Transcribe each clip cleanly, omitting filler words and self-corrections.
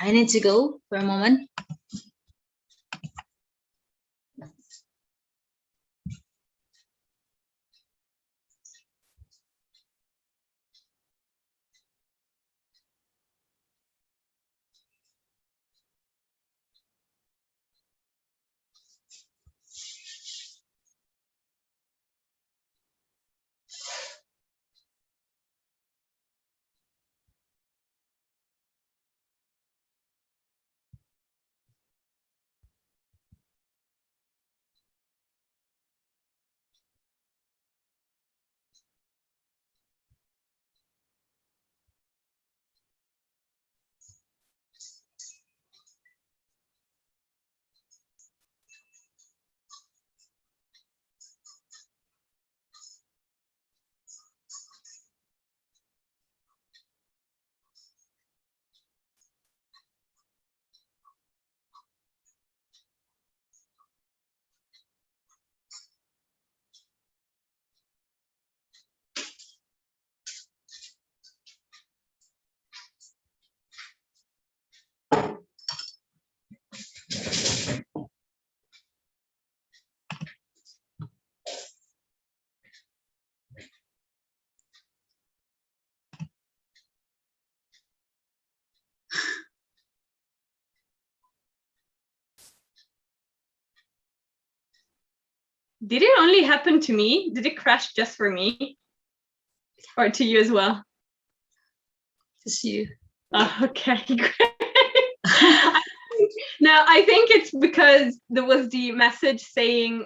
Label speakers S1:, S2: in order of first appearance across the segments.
S1: I need to go for a moment.
S2: Did it only happen to me? Did it crash just for me? Or to you as well?
S1: Just you.
S2: Oh, okay, great. No, I think it's because there was the message saying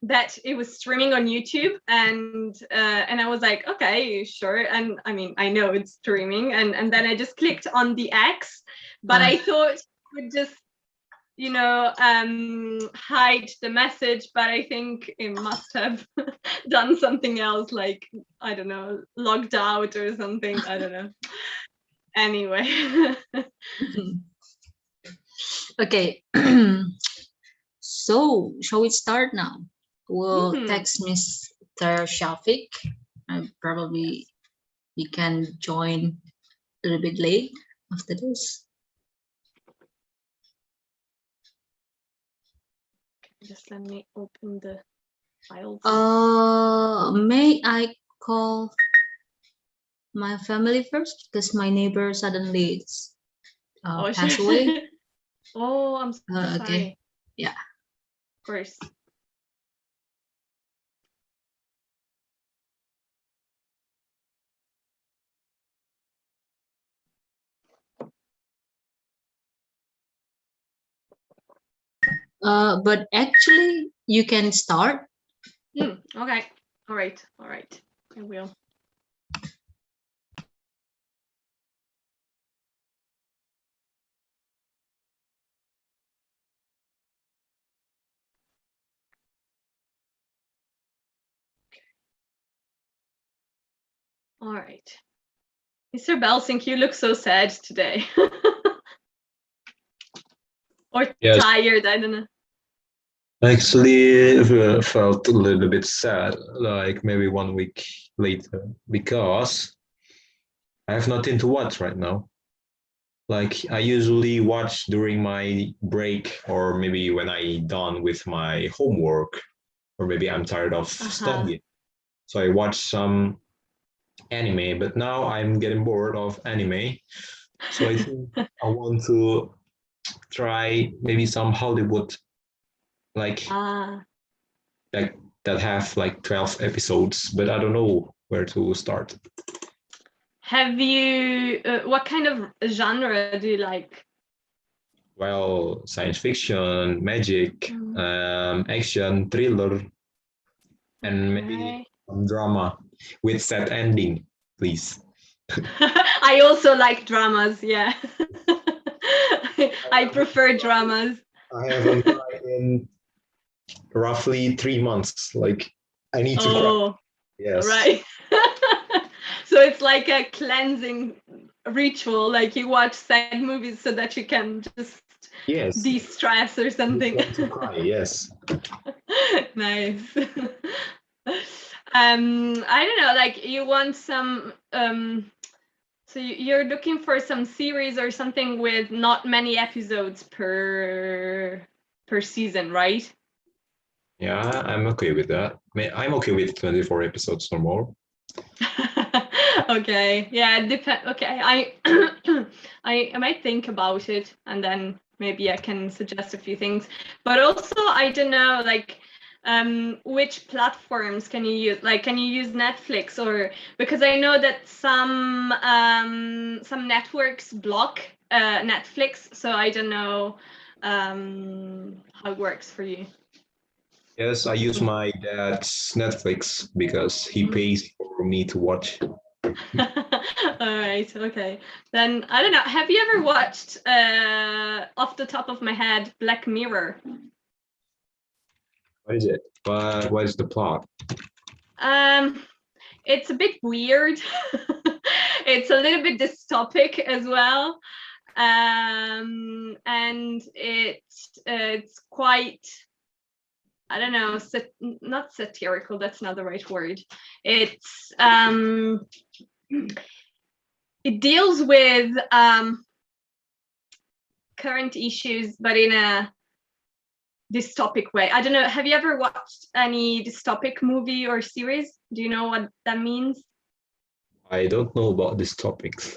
S2: that it was streaming on YouTube, and I was like, okay, sure. And I mean, I know it's streaming, and then I just clicked on the X, but I thought it would just, you know, hide the message, but I think it must have done something else, like, I don't know, logged out or something. I don't know. Anyway.
S1: Okay. So shall we start now? We'll text Mr. Shafiq. Probably we can join a little bit late after this.
S2: Just let me open the files.
S1: May I call my family first, because my neighbor suddenly passed away.
S2: Oh, I'm so sorry.
S1: Okay. Yeah.
S2: Of course.
S1: But actually, you can start.
S2: Okay. All right. I will. All right. Mr. Belsink, you look so sad today. Or
S3: yes.
S2: Tired, I don't know.
S3: I actually felt a little bit sad, like maybe 1 week later, because I have nothing to watch right now. Like I usually watch during my break, or maybe when I'm done with my homework, or maybe I'm tired of studying. So I watch some anime, but now I'm getting bored of anime. So I think I want to try maybe some Hollywood, like that have like 12 episodes, but I don't know where to start.
S2: Have you, what kind of genre do you like?
S3: Well, science fiction, magic, action, thriller, and maybe some drama with sad ending, please.
S2: I also like dramas, yeah. I prefer dramas.
S3: I haven't cried in roughly 3 months. Like I need to cry. Yes.
S2: Right. So it's like a cleansing ritual, like you watch sad movies so that you can just de-stress or something.
S3: To cry, yes.
S2: Nice. I don't know, like you want some So you're looking for some series or something with not many episodes per season, right?
S3: Yeah, I'm okay with that. I'm okay with 24 episodes or more.
S2: Okay, yeah, it depends. Okay, I I might think about it and then maybe I can suggest a few things. But also, I don't know, like, which platforms can you use? Like, can you use Netflix or because I know that some networks block Netflix, so I don't know how it works for you.
S3: Yes, I use my dad's Netflix because he pays for me to watch.
S2: All right, okay. Then I don't know. Have you ever watched, off the top of my head, Black Mirror?
S3: What is it? What is the plot?
S2: It's a bit weird. It's a little bit dystopic as well, and it's quite. I don't know, not satirical. That's not the right word. It's it deals with current issues, but in a dystopic way. I don't know. Have you ever watched any dystopic movie or series? Do you know what that means?
S3: I don't know about these topics.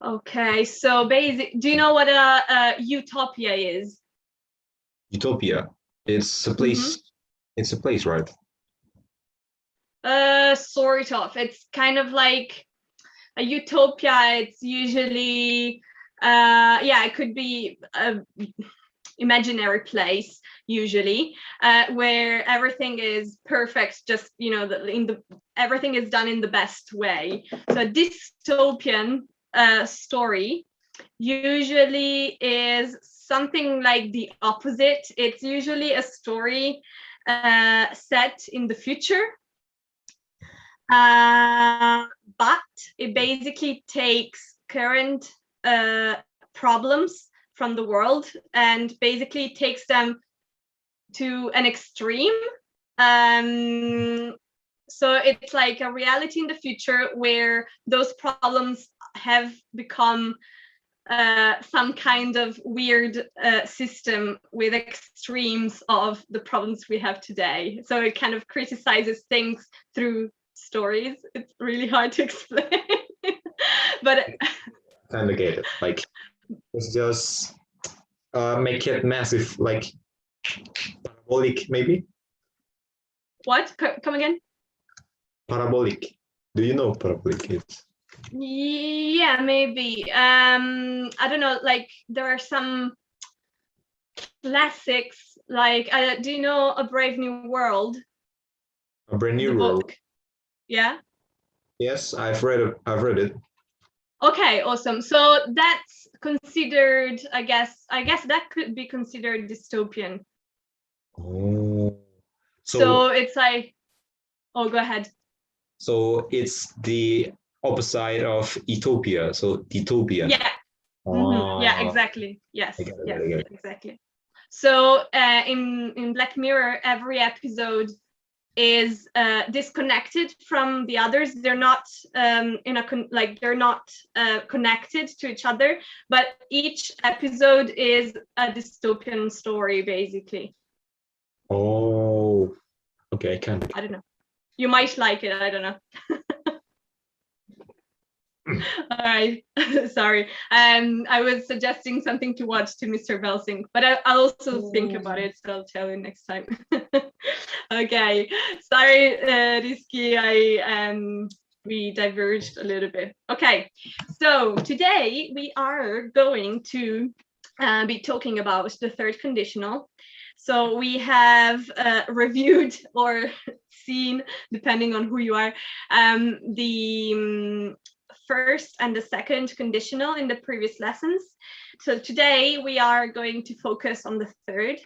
S2: Okay, so do you know what a utopia is?
S3: Utopia. It's a place. It's a place, right?
S2: Sort of. It's kind of like a utopia. It's usually, yeah, it could be a imaginary place usually, where everything is perfect. Just everything is done in the best way. So a dystopian story usually is something like the opposite. It's usually a story set in the future, but it basically takes current problems from the world and basically takes them to an extreme. So it's like a reality in the future where those problems have become some kind of weird system with extremes of the problems we have today. So it kind of criticizes things through stories. It's really hard to explain. But
S3: Kind of get it. Like, it's just make it massive, like parabolic, maybe?
S2: what? Come again?
S3: Parabolic. Do you know parabolic is?
S2: Yeah, maybe. I don't know, like there are some classics, like do you know A Brave New World?
S3: A Brand New
S2: The
S3: World.
S2: book. Yeah.
S3: Yes, I've read it. I've read it.
S2: Okay, awesome. So that's considered, I guess that could be considered dystopian.
S3: Oh.
S2: So it's like, oh, go ahead.
S3: So it's the opposite of utopia. So dystopian.
S2: Yeah. Yeah, exactly. Yes.
S3: I get it,
S2: Yes,
S3: I get it.
S2: exactly. So in Black Mirror, every episode is disconnected from the others. They're not they're not connected to each other, but each episode is a dystopian story, basically.
S3: Oh, okay, I can.
S2: I don't know. You might like it. I don't know. All right. Sorry. I was suggesting something to watch to Mr. Belsing, but I'll also think about it, so I'll tell you next time. Okay. Sorry, Risky. We diverged a little bit. Okay. So today we are going to be talking about the third conditional. So we have reviewed or seen, depending on who you are, the first and the second conditional in the previous lessons. So today we are going to focus on the third.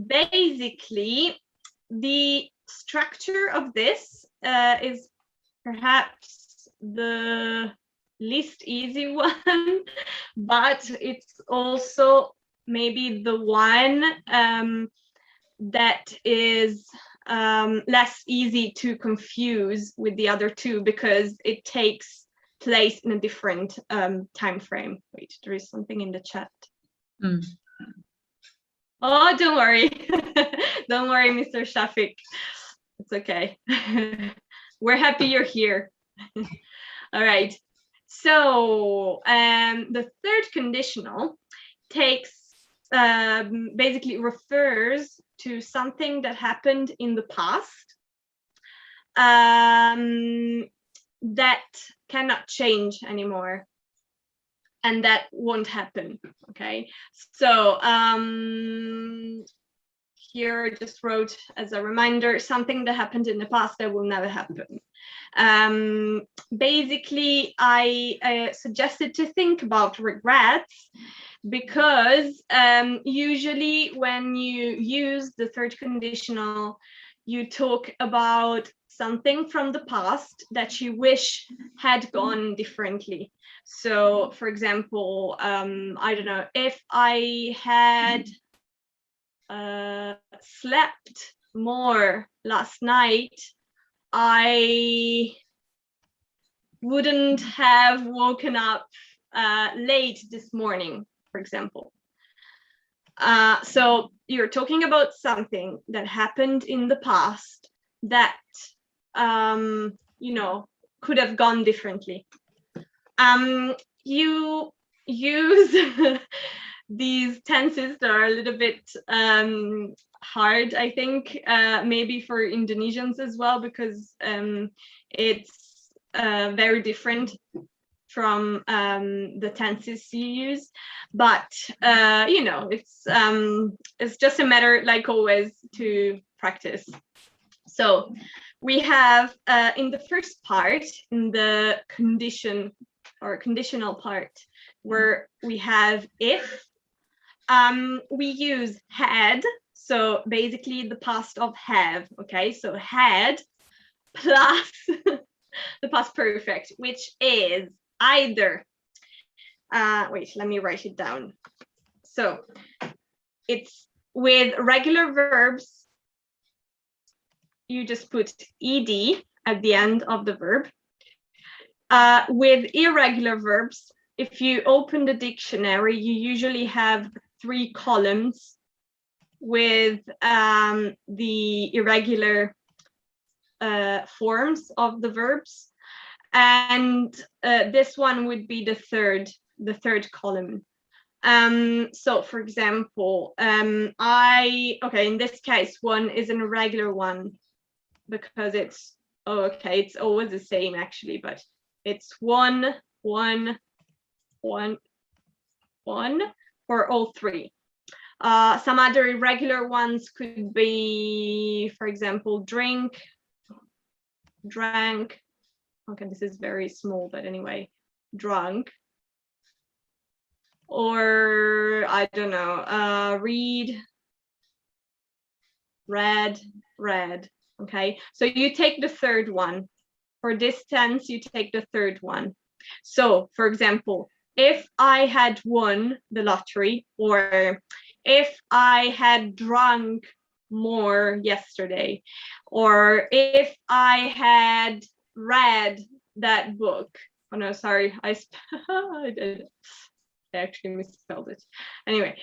S2: Basically, the structure of this is perhaps the least easy one, but it's also maybe the one that is less easy to confuse with the other two because it takes place in a different time frame. Wait, there is something in the chat.
S1: Mm.
S2: Oh, don't worry. Don't worry, Mr. Shafik. It's okay. We're happy you're here. All right. So the third conditional takes basically refers to something that happened in the past that cannot change anymore, and that won't happen. Okay, so here I just wrote as a reminder something that happened in the past that will never happen. Basically, I suggested to think about regrets because usually when you use the third conditional, you talk about something from the past that you wish had gone differently. So, for example, I don't know, if I had slept more last night, I wouldn't have woken up late this morning, for example. So you're talking about something that happened in the past that you know, could have gone differently. You use these tenses that are a little bit hard, I think, maybe for Indonesians as well, because it's very different from the tenses you use, but you know, it's just a matter, like always, to practice. So we have in the first part, in the condition or conditional part, where we have if, we use had, so basically the past of have. Okay, so had plus the past perfect, which is either wait, let me write it down. So it's with regular verbs, you just put ed at the end of the verb. With irregular verbs, if you open the dictionary, you usually have 3 columns with the irregular forms of the verbs, and this one would be the third column. So for example, in this case, one is an irregular one because it's it's always the same actually, but it's 1 1 1 1 for all 3. Some other irregular ones could be, for example, drink, drank. Okay, this is very small, but anyway, drunk. Or I don't know, read, read, read. Okay, so you take the third one. For this tense, you take the third one. So, for example, if I had won the lottery, or if I had drunk more yesterday, or if I had read that book. Oh no, sorry, I did it. I actually misspelled it. Anyway,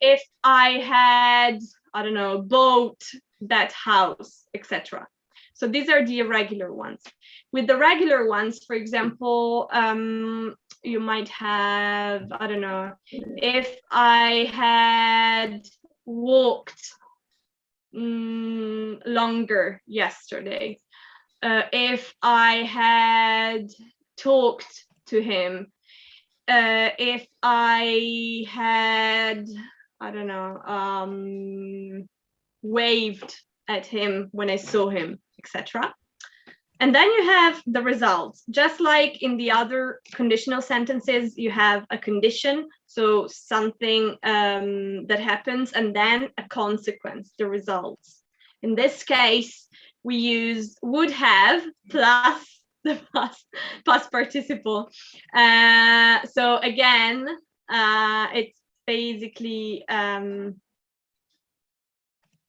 S2: if I had, I don't know, bought that house, etc. So these are the irregular ones. With the regular ones, for example, you might have, I don't know, if I had walked longer yesterday, if I had talked to him, if I had, I don't know, waved at him when I saw him, etc. And then you have the results. Just like in the other conditional sentences, you have a condition, so something that happens, and then a consequence, the results. In this case, we use would have plus the past participle. So again, it's basically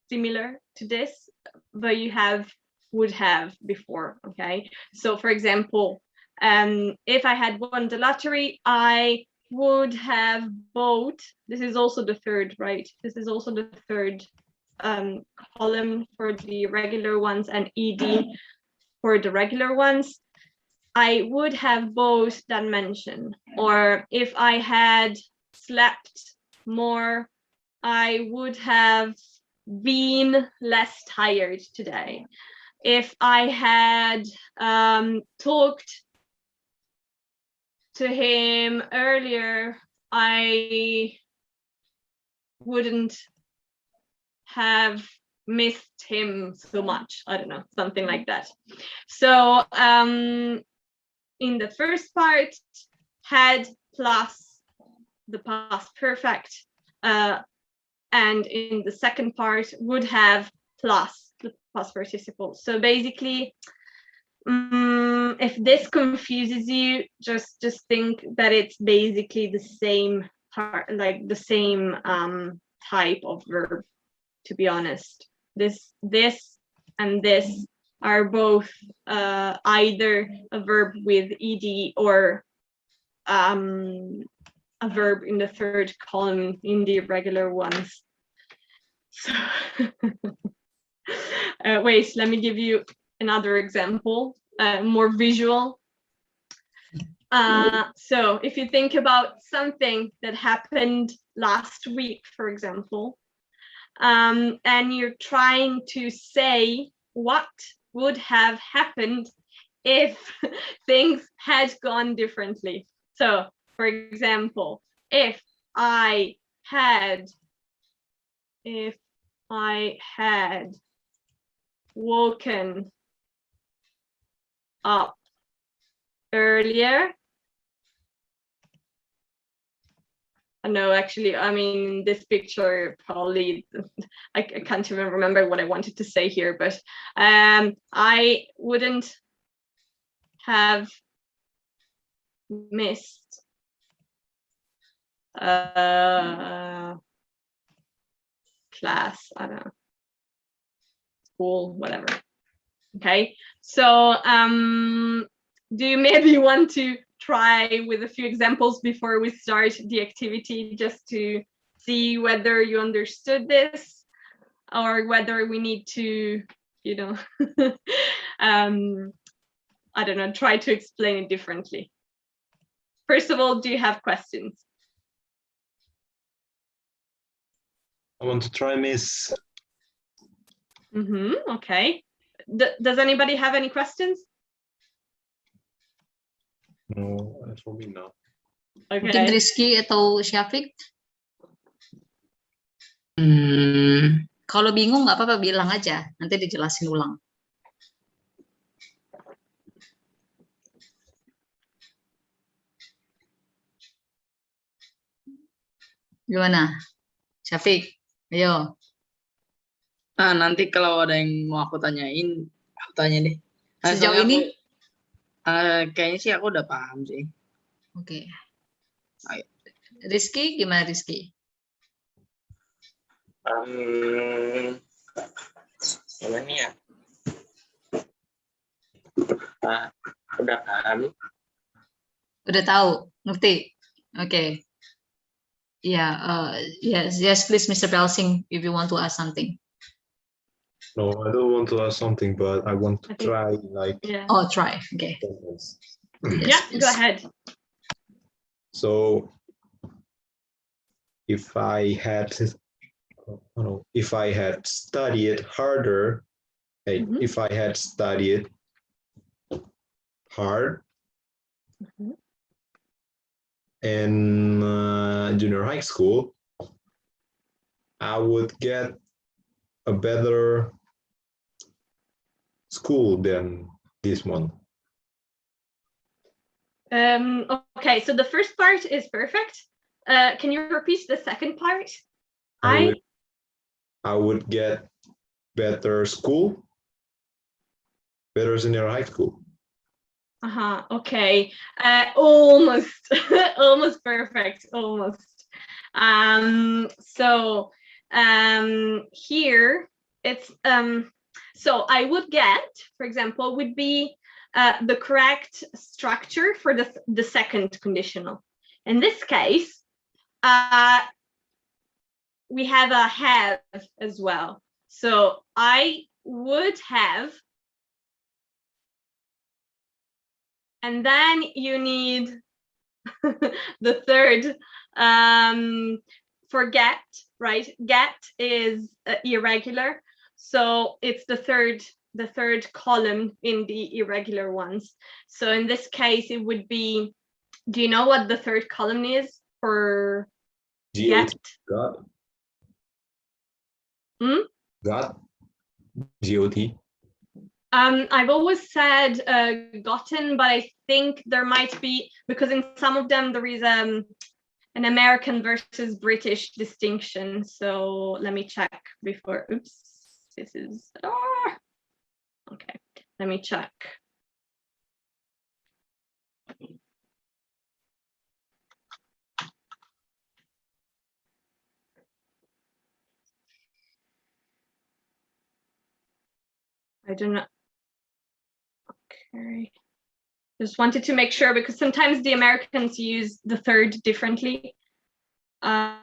S2: similar to this, but you have would have before. Okay, so for example, if I had won the lottery, I would have bought. This is also the third, right? This is also the third column for the regular ones, and ed for the regular ones. I would have bought that mention. Or if I had slept more, I would have been less tired today. If I had talked to him earlier, I wouldn't have missed him so much. I don't know, something like that. So in the first part, had plus the past perfect, and in the second part, would have plus the past participle. So basically, if this confuses you, just think that it's basically the same part, like the same type of verb. To be honest, this and this are both either a verb with ed or a verb in the third column in the irregular ones. So wait, let me give you another example, more visual. So if you think about something that happened last week, for example, and you're trying to say what would have happened if things had gone differently. So, for example, if I had woken up earlier. No, actually, I mean, this picture probably, I can't even remember what I wanted to say here, but I wouldn't have missed class, I don't know, school, whatever. Okay, so do you maybe want to try with a few examples before we start the activity, just to see whether you understood this or whether we need to, you know, I don't know, try to explain it differently. First of all, do you have questions?
S3: I want to try, Miss.
S2: Okay. Does anybody have any questions?
S3: No, for me no.
S2: Okay.
S1: Mungkin Rizky atau Syafiq? Kalau bingung nggak apa-apa, bilang aja, nanti dijelasin ulang. Gimana, Syafiq? Ayo.
S4: Nah, nanti kalau ada yang mau aku tanyain, aku tanya deh. Nah,
S1: Sejauh ini?
S4: Kayaknya sih aku udah paham sih.
S1: Oke.
S4: Ayo.
S1: Rizky, gimana Rizky?
S5: Gimana ya? Udah paham.
S1: Udah tahu, ngerti? Oke. Yes, please, Mr. Belsing, if you want to ask something.
S3: No, I don't want to ask something, but I want to try, like.
S2: Yeah.
S1: Oh, try. Okay.
S3: Yes,
S2: Yeah,
S1: please.
S2: go ahead.
S3: So, if I had studied harder, if I had studied hard in junior high school, I would get a better school than this one.
S2: Okay, so the first part is perfect. Can you repeat the second part?
S3: I would get better school, better senior high school.
S2: Okay. Almost almost perfect, almost. So here it's so I would get, for example, would be the correct structure for the second conditional. In this case, we have a have as well. So I would have, and then you need the third for get, right? Get is irregular, so it's the third column in the irregular ones. So in this case, it would be, do you know what the third column is for get?
S3: Got.
S2: Got.
S3: GOT.
S2: I've always said gotten, but I think there might be, because in some of them there is an American versus British distinction. So let me check before. Oops, this is okay. Let me check. I don't know. Okay. Just wanted to make sure, because sometimes the Americans use the third differently. I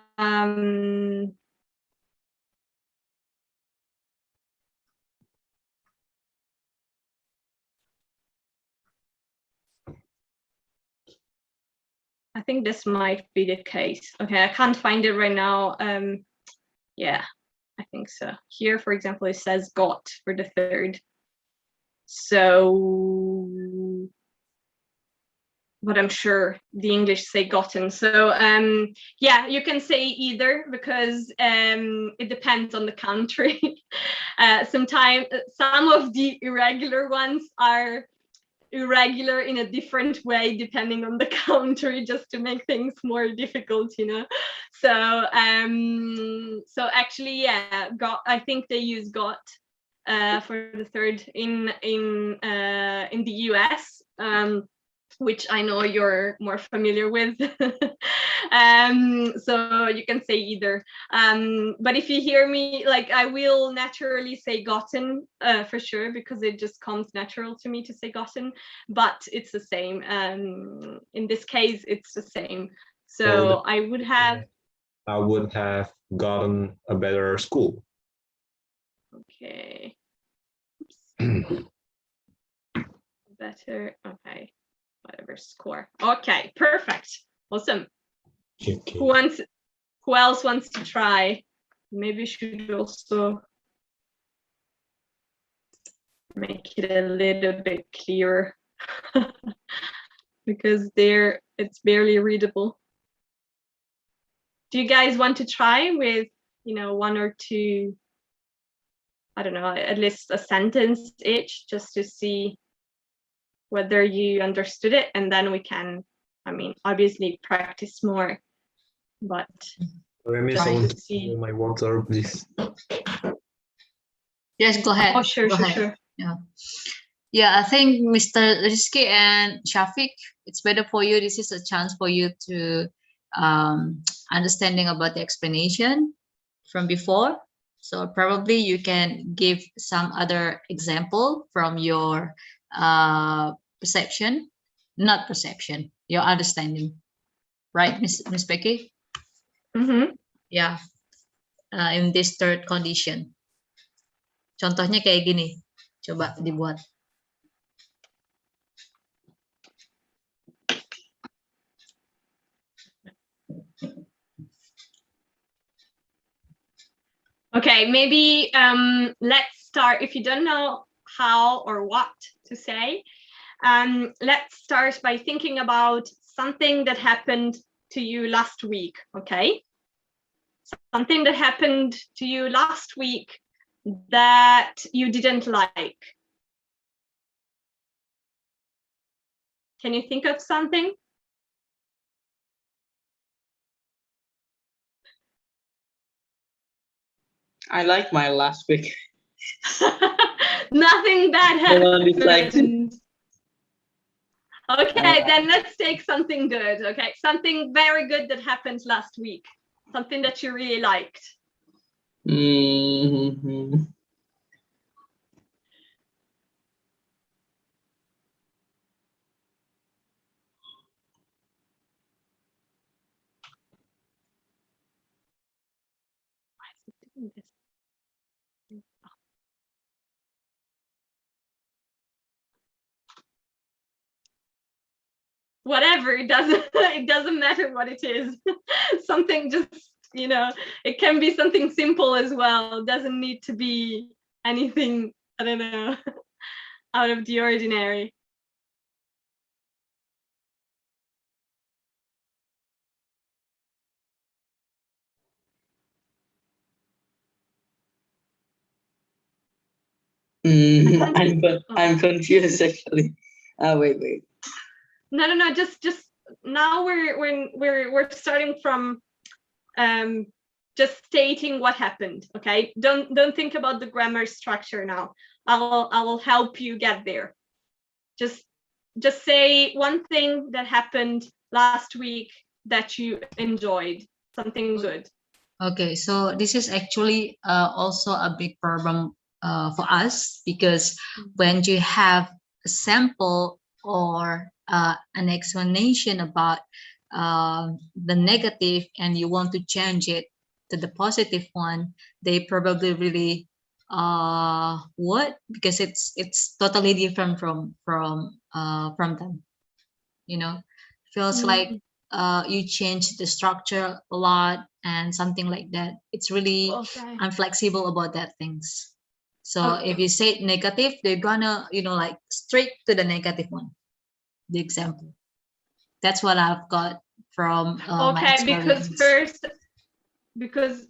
S2: think this might be the case. Okay, I can't find it right now. Yeah, I think so. Here, for example, it says got for the third. So, but I'm sure the English say gotten. So yeah, you can say either, because it depends on the country. Sometimes some of the irregular ones are irregular in a different way depending on the country, just to make things more difficult, you know. So so actually, yeah, got, I think they use got for the third in the US, which I know you're more familiar with. So you can say either. But if you hear me, like, I will naturally say gotten for sure, because it just comes natural to me to say gotten, but it's the same. In this case, it's the same. So I would have
S3: gotten a better school.
S2: Okay. Better, okay. Whatever score. Okay, perfect. Awesome.
S3: Okay.
S2: Who else wants to try? Maybe we should also make it a little bit clearer because there it's barely readable. Do you guys want to try with, you know, one or two, I don't know, at least a sentence each, just to see whether you understood it, and then we can, I mean, obviously practice more, but
S3: Just to see my water, please.
S1: Yes, go ahead.
S2: Oh, sure,
S1: go
S2: sure,
S1: ahead.
S2: sure.
S1: Yeah, I think Mr. Rizky and Shafiq, it's better for you. This is a chance for you to understanding about the explanation from before. So probably you can give some other example from your perception, not perception, your understanding, right, Miss Becky?
S2: Mm-hmm.
S1: Yeah, in this third condition. Contohnya kayak gini, coba dibuat.
S2: Okay, maybe let's start. If you don't know how or what to say, let's start by thinking about something that happened to you last week, okay? Something that happened to you last week that you didn't like. Can you think of something?
S4: I like my last week.
S2: Nothing bad happened. Okay, then let's take something good. Okay, something very good that happened last week. Something that you really liked.
S4: Mm-hmm.
S2: Whatever, it doesn't matter what it is. Something just, it can be something simple as well. It doesn't need to be anything, I don't know, out of the ordinary.
S4: I'm confused actually. Wait.
S2: No. Just now we're starting from just stating what happened. Okay, don't think about the grammar structure now. I will help you get there. Just say one thing that happened last week that you enjoyed, something good.
S1: Okay, so this is actually also a big problem for us, because when you have a sample or an explanation about the negative and you want to change it to the positive one, they probably really what, because it's totally different from them, feels like you change the structure a lot and something like that. It's really unflexible about that things. So if you say negative, they're gonna like straight to the negative one, the example. That's what I've got from my experience.
S2: because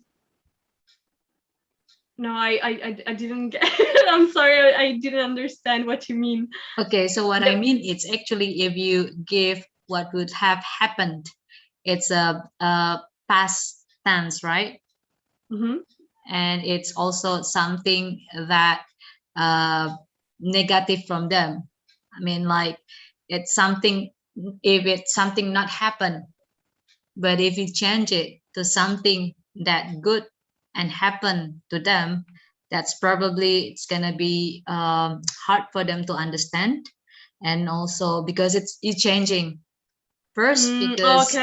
S2: no, I didn't get I'm sorry, I didn't understand what you mean.
S1: Okay, so what I mean, it's actually if you give what would have happened, it's a past tense, right? And it's also something that negative from them. I mean, like it's something, if it's something not happen, but if you change it to something that good and happen to them, that's probably it's gonna be hard for them to understand. And also because it's changing first, because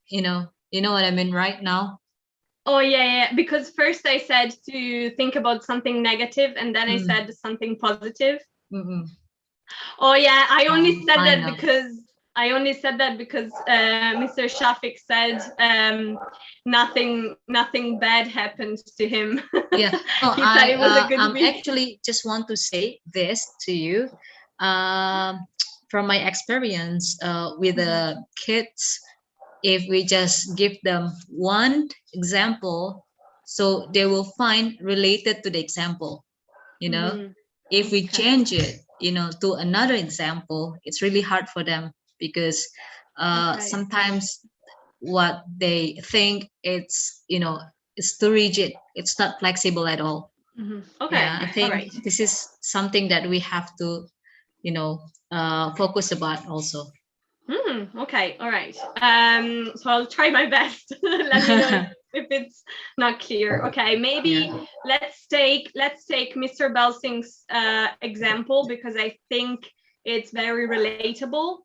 S1: you know what I mean right now.
S2: Oh yeah, because first I said to think about something negative, and then I said something positive. Oh yeah, I only said that because Mr. Shafik said nothing bad happened to him.
S1: Yeah, no,
S2: He said it was a good week.
S1: actually just want to say this to you, from my experience with the kids. If we just give them one example, so they will find related to the example. If we change it to another example, it's really hard for them, because sometimes what they think it's it's too rigid, it's not flexible at all. I think this is something that we have to focus about also.
S2: Okay, all right. So I'll try my best. Let me know if it's not clear. Okay, maybe let's take Mr. Belsing's example, because I think it's very relatable.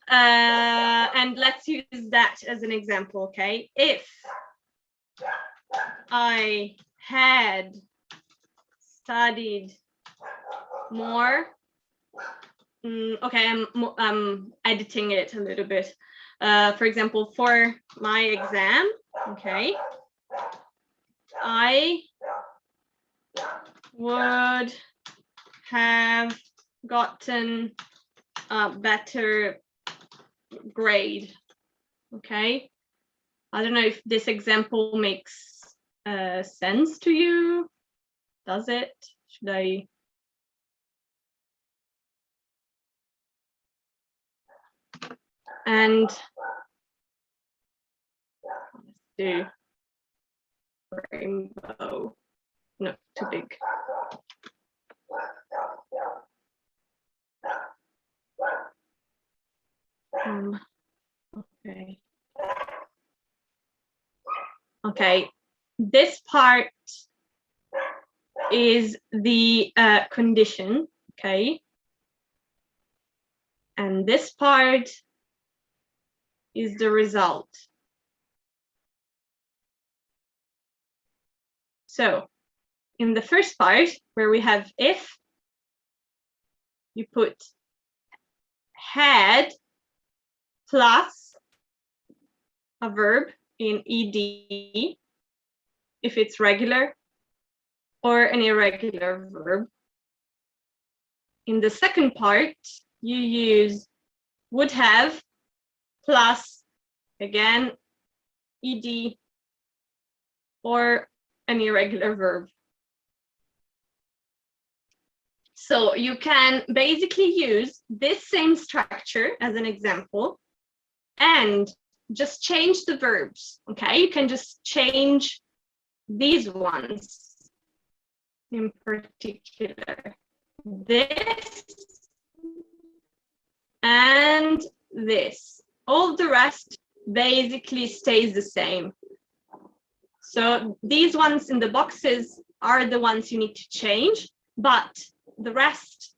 S2: And let's use that as an example. Okay, if I had studied more. Okay, I'm editing it a little bit. For example, for my exam, okay, I would have gotten a better grade. Okay, I don't know if this example makes sense to you. Does it? Should I? And let's do rainbow. No, too big. Okay. Okay. This part is the condition. Okay. And this part is the result. So in the first part where we have if, you put had plus a verb in ed if it's regular, or an irregular verb. In the second part, you use would have plus, again, ed or an irregular verb. So you can basically use this same structure as an example and just change the verbs, okay? You can just change these ones in particular. This and this. All the rest basically stays the same. So these ones in the boxes are the ones you need to change, but the rest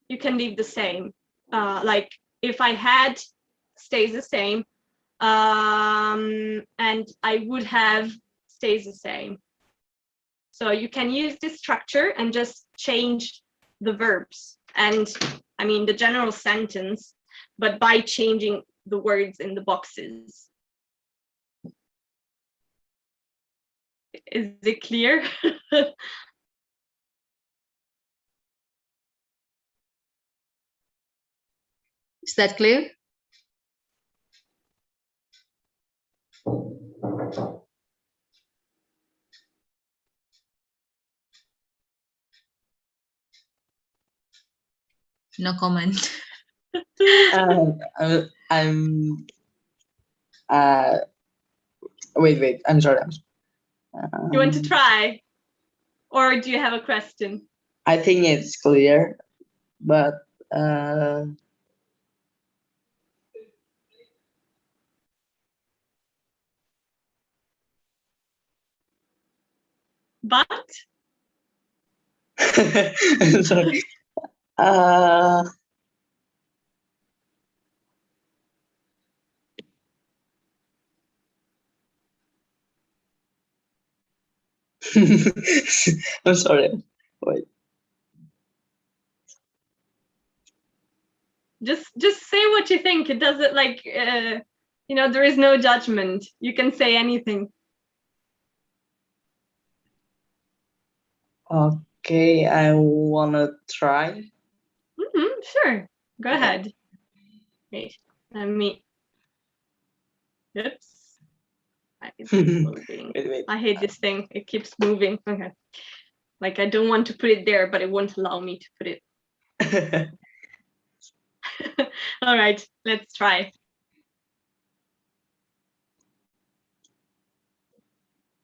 S2: you can leave the same. Like if I had stays the same, and I would have stays the same. So you can use this structure and just change the verbs and I mean the general sentence, but by changing the words in the boxes. Is it clear?
S1: Is that clear? No comment.
S4: I'm wait, I'm sorry.
S2: You want to try? Or do you have a question?
S4: I think it's clear, but I'm sorry. I'm sorry. Wait.
S2: Just say what you think. It doesn't like you know, there is no judgment. You can say anything.
S4: Okay, I wanna try.
S2: Sure, go ahead. Wait, let me. Oops. It's loading.
S4: Wait.
S2: I hate this thing. It keeps moving. Okay. Like I don't want to put it there, but it won't allow me to put it. All right, let's try.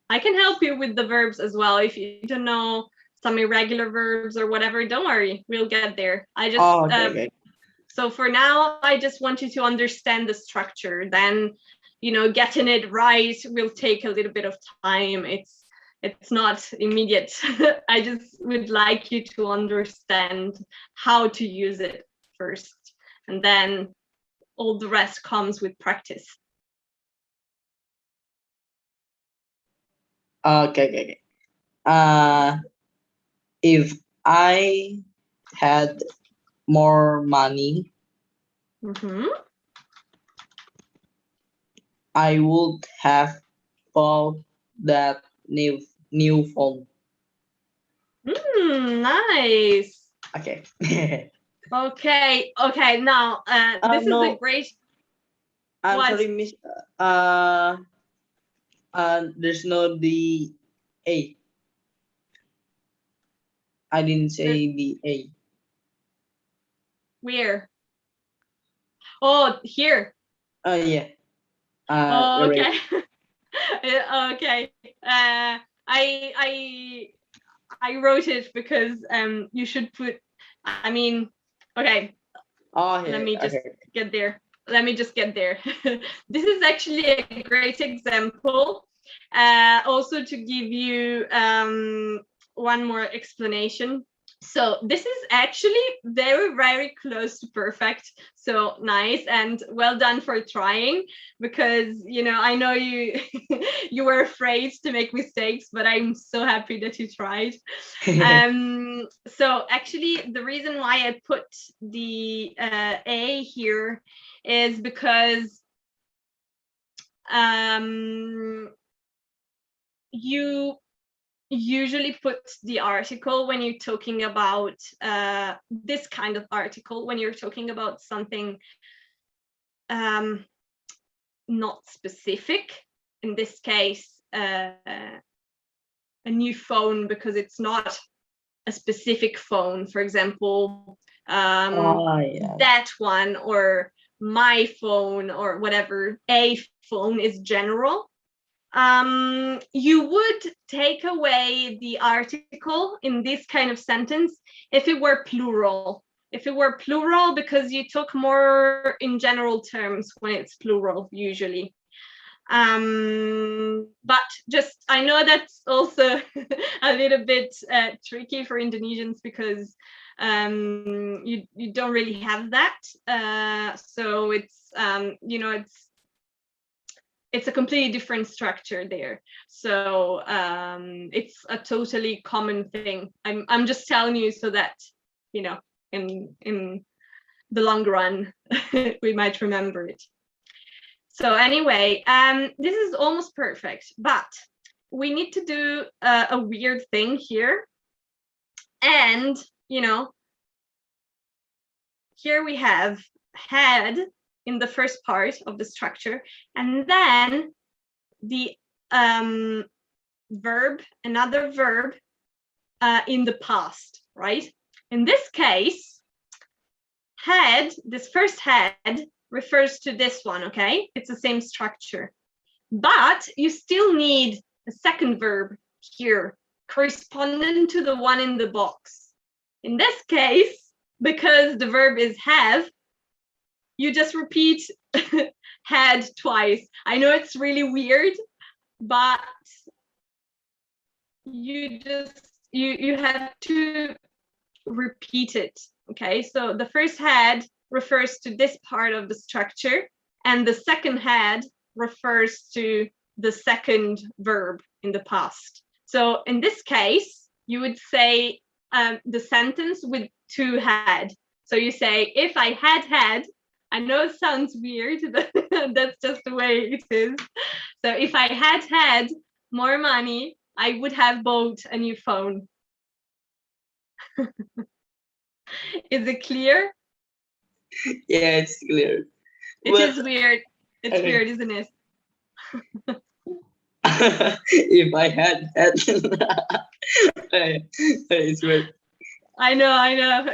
S2: I can help you with the verbs as well. If you don't know some irregular verbs or whatever, don't worry, we'll get there. I just
S4: okay.
S2: So for now, I just want you to understand the structure. Then, you know, getting it right will take a little bit of time. It's not immediate. I just would like you to understand how to use it first, and then all the rest comes with practice.
S4: Okay. If I had more money, I would have bought that new phone.
S2: Nice.
S4: Okay.
S2: Okay. Now, this is a great.
S4: I'm
S2: What?
S4: sorry, Miss. There's no the A. I didn't say the A.
S2: Where? Oh, here.
S4: Yeah.
S2: Okay. Okay. I wrote it because you should put. I mean, okay.
S4: Oh, here.
S2: Let me just get there. This is actually a great example. Also to give you one more explanation. So this is actually very, very close to perfect. So nice and well done for trying, because, you know, I know you you were afraid to make mistakes, but I'm so happy that you tried. So actually the reason why I put the A here is because you usually put the article when you're talking about this kind of article, when you're talking about something not specific. In this case, a new phone, because it's not a specific phone. For example, that one, or my phone, or whatever. A phone is general. You would take away the article in this kind of sentence if it were plural. If it were plural, because you talk more in general terms when it's plural usually. But just, I know that's also a little bit tricky for Indonesians, because you don't really have that. So it's, you know, it's a completely different structure there. So it's a totally common thing. I'm just telling you so that, you know, in the long run, we might remember it. So anyway, this is almost perfect, but we need to do a weird thing here. And, you know, here we have had in the first part of the structure, and then the verb, another verb in the past, right? In this case, had, this first had refers to this one, okay? It's the same structure, but you still need a second verb here corresponding to the one in the box. In this case, because the verb is have, you just repeat had twice. I know it's really weird, but you have to repeat it. Okay, so the first had refers to this part of the structure, and the second had refers to the second verb in the past. So in this case, you would say the sentence with to had. So you say, if I had, I know it sounds weird, but that's just the way it is. So if I had more money, I would have bought a new phone. Is it clear?
S4: Yeah, it's clear.
S2: It is weird. It's weird, isn't it?
S4: If I had, it's weird.
S2: I know.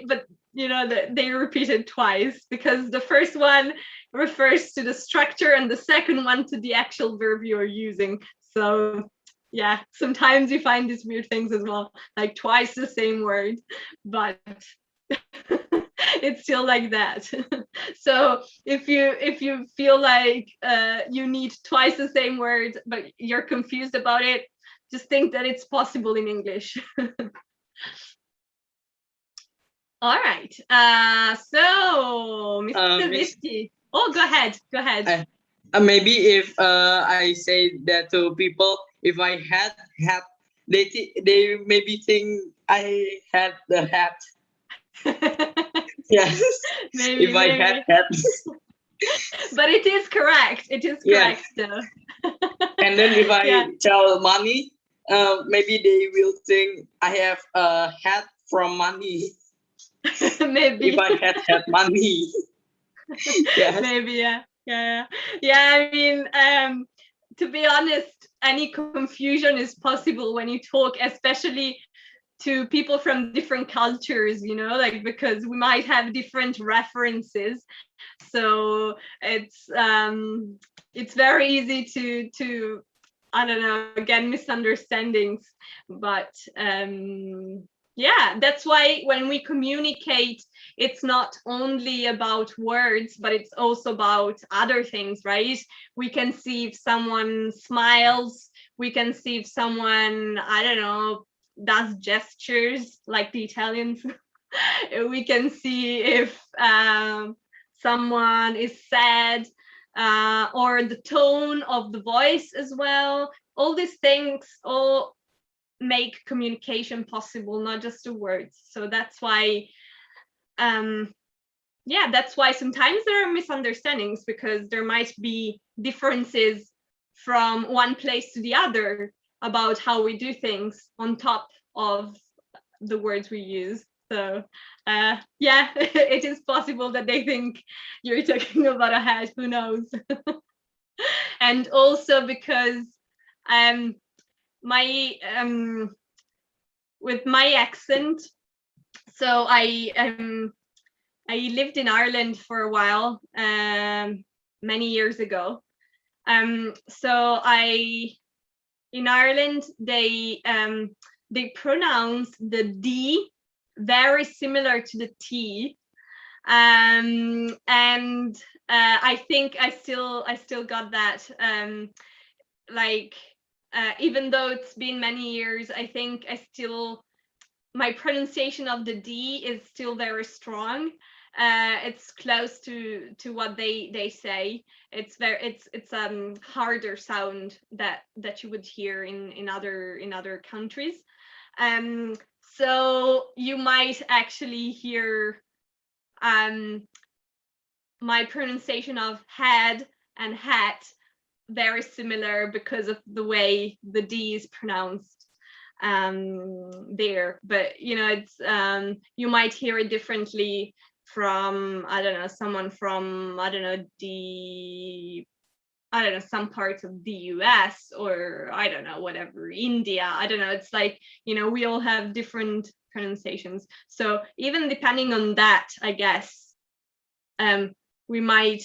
S2: But you know, they repeat it twice, because the first one refers to the structure and the second one to the actual verb you're using. So yeah, sometimes you find these weird things as well, like twice the same word, but it's still like that. So if you feel like you need twice the same word, but you're confused about it, just think that it's possible in English. All right. So Mr. Rizky. Oh, go ahead.
S4: Maybe if I say that to people, if I had, they maybe think I had the hat. Yes.
S2: Maybe,
S4: if I had hat.
S2: But it is correct. It is correct, though.
S4: And then if I tell money, maybe they will think I have a hat from money.
S2: Maybe.
S4: If I had money. Yes.
S2: Maybe, yeah. I mean, to be honest, any confusion is possible when you talk, especially to people from different cultures, you know, like, because we might have different references. So it's very easy to I don't know, again, misunderstandings. But yeah, that's why when we communicate, it's not only about words, but it's also about other things, right? We can see if someone smiles, we can see if someone, I don't know, does gestures like the Italians. We can see if someone is sad, or the tone of the voice as well. All these things all make communication possible, not just the words. So that's why, yeah, that's why sometimes there are misunderstandings, because there might be differences from one place to the other about how we do things on top of the words we use. So yeah, it is possible that they think you're talking about a hat, who knows. And also because my with my accent, so I lived in Ireland for a while, many years ago. So in Ireland, they pronounce the D very similar to the T, and I think I still got that. Like, even though it's been many years, I think my pronunciation of the D is still very strong. It's close to what they say. It's harder sound that you would hear in other countries. So you might actually hear my pronunciation of head and hat very similar because of the way the D is pronounced there. But you know, it's you might hear it differently from, I don't know, someone from, I don't know, some parts of the US, or I don't know, whatever, India. I don't know. It's like, you know, we all have different pronunciations. So even depending on that, I guess, we might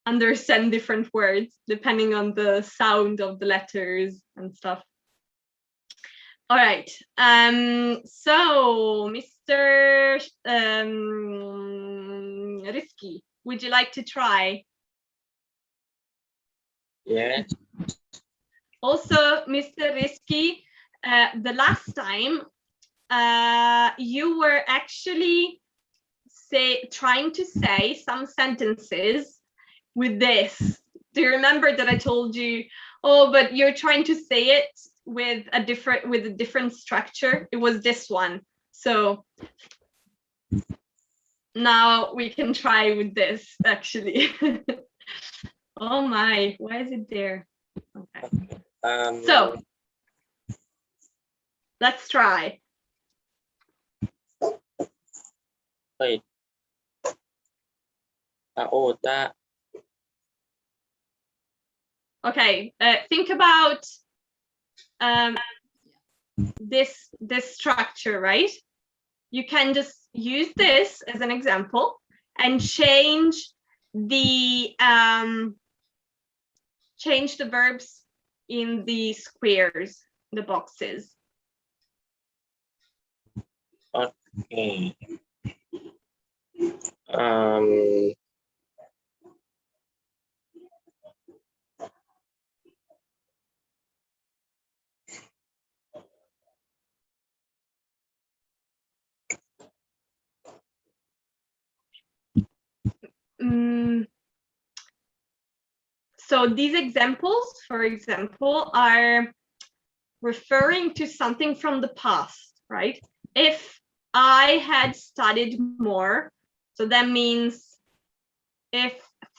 S2: understand different words depending on the sound of the letters and stuff. All right. So Mr. Risky, would you like to try?
S5: Yes.
S2: Also, Mr. Risky, the last time you were actually trying to say some sentences with this. Do you remember that I told you, oh, but you're trying to say it with a different structure? It was this one. So now we can try with this, actually. Oh my, why is it there? Okay. So let's try.
S5: Wait. That.
S2: Okay, think about this structure, right? You can just use this as an example and change the verbs in the squares, the boxes.
S5: Okay.
S2: So these examples, for example, are referring to something from the past, right? If I had studied more, so that means if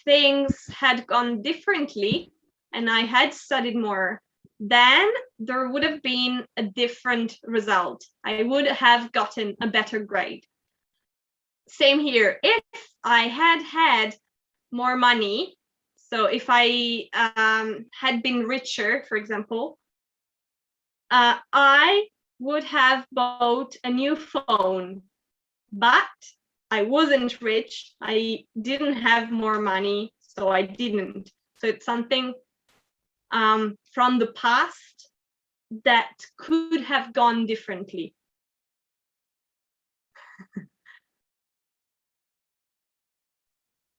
S2: things had gone differently and I had studied more, then there would have been a different result. I would have gotten a better grade. Same here. If I had more money, so if I had been richer, for example, I would have bought a new phone, but I wasn't rich. I didn't have more money, so I didn't. So it's something from the past that could have gone differently.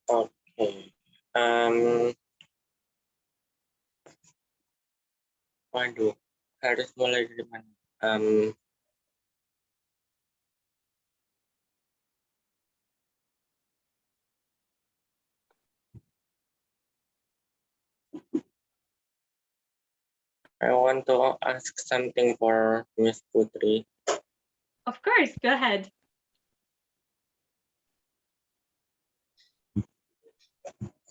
S5: Okay. Waduh, harus mulai dari mana? want to ask something for Miss Putri.
S2: Of course, go ahead.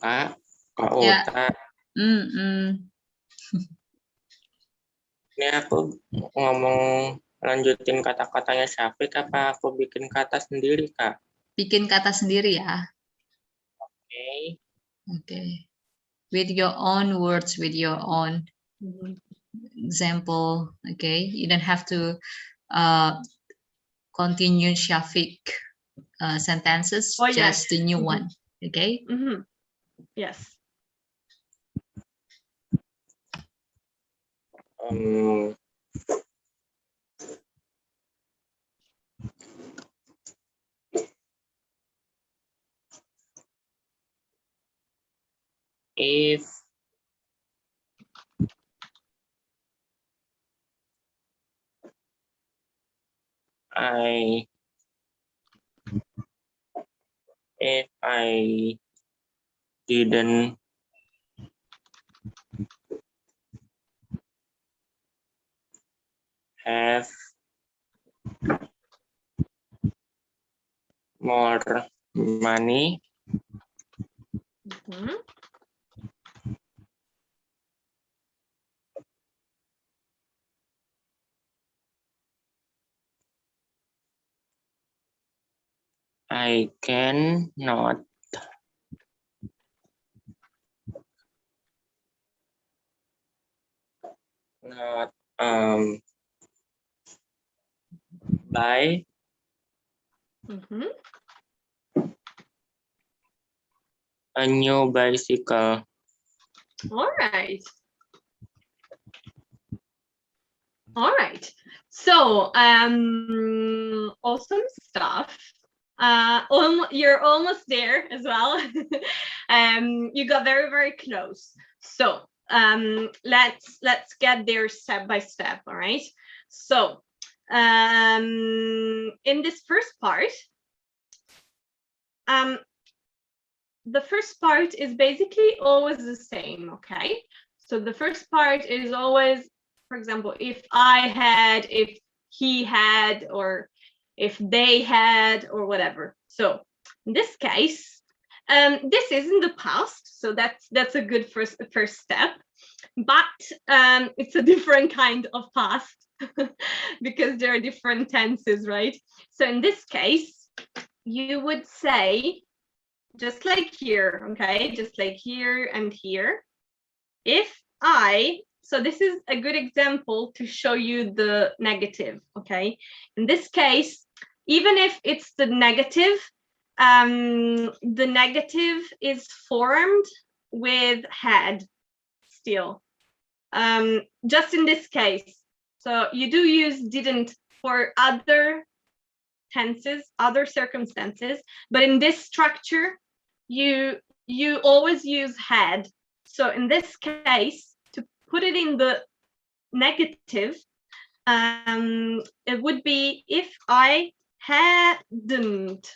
S5: Kak, Kak
S1: Ya.
S5: Uta,
S1: Mm-mm.
S5: ini aku ngomong lanjutin kata-katanya Syafiq apa aku bikin kata sendiri, Kak?
S1: Bikin kata sendiri ya.
S5: Oke.
S1: Okay. With your own words, with your own example. Okay. You don't have to continue Shafiq sentences,
S2: Oh,
S1: just
S2: yes.
S1: the new one. Okay.
S2: Yes.
S5: If I didn't have more money, I can not buy a new bicycle.
S2: All right. All right. So, awesome stuff. You're almost there as well. You got very, very close. So, let's get there step by step. All right. So, in this first part, the first part is basically always the same. Okay. So the first part is always, for example, if I had, if he had, or if they had, or whatever. So in this case, this is in the past, so that's a good first step. But it's a different kind of past because there are different tenses, right? So in this case, you would say, just like here, okay, just like here and here. If I, so this is a good example to show you the negative, okay? In this case, even if it's the negative is formed with had still, just in this case. So you do use didn't for other tenses, other circumstances, but in this structure, you always use had. So in this case, to put it in the negative, it would be if I hadn't,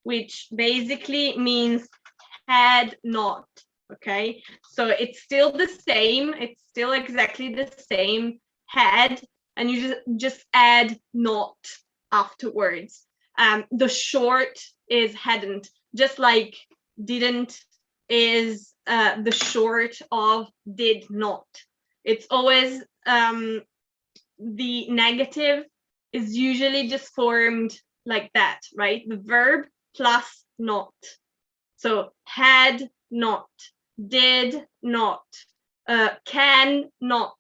S2: which basically means had not. Okay, so it's still the same, it's still exactly the same, had, and you just add not afterwards. The short is hadn't, just like didn't is the short of did not. It's always the negative is usually just formed like that, right? The verb plus not. So had not, did not, can not,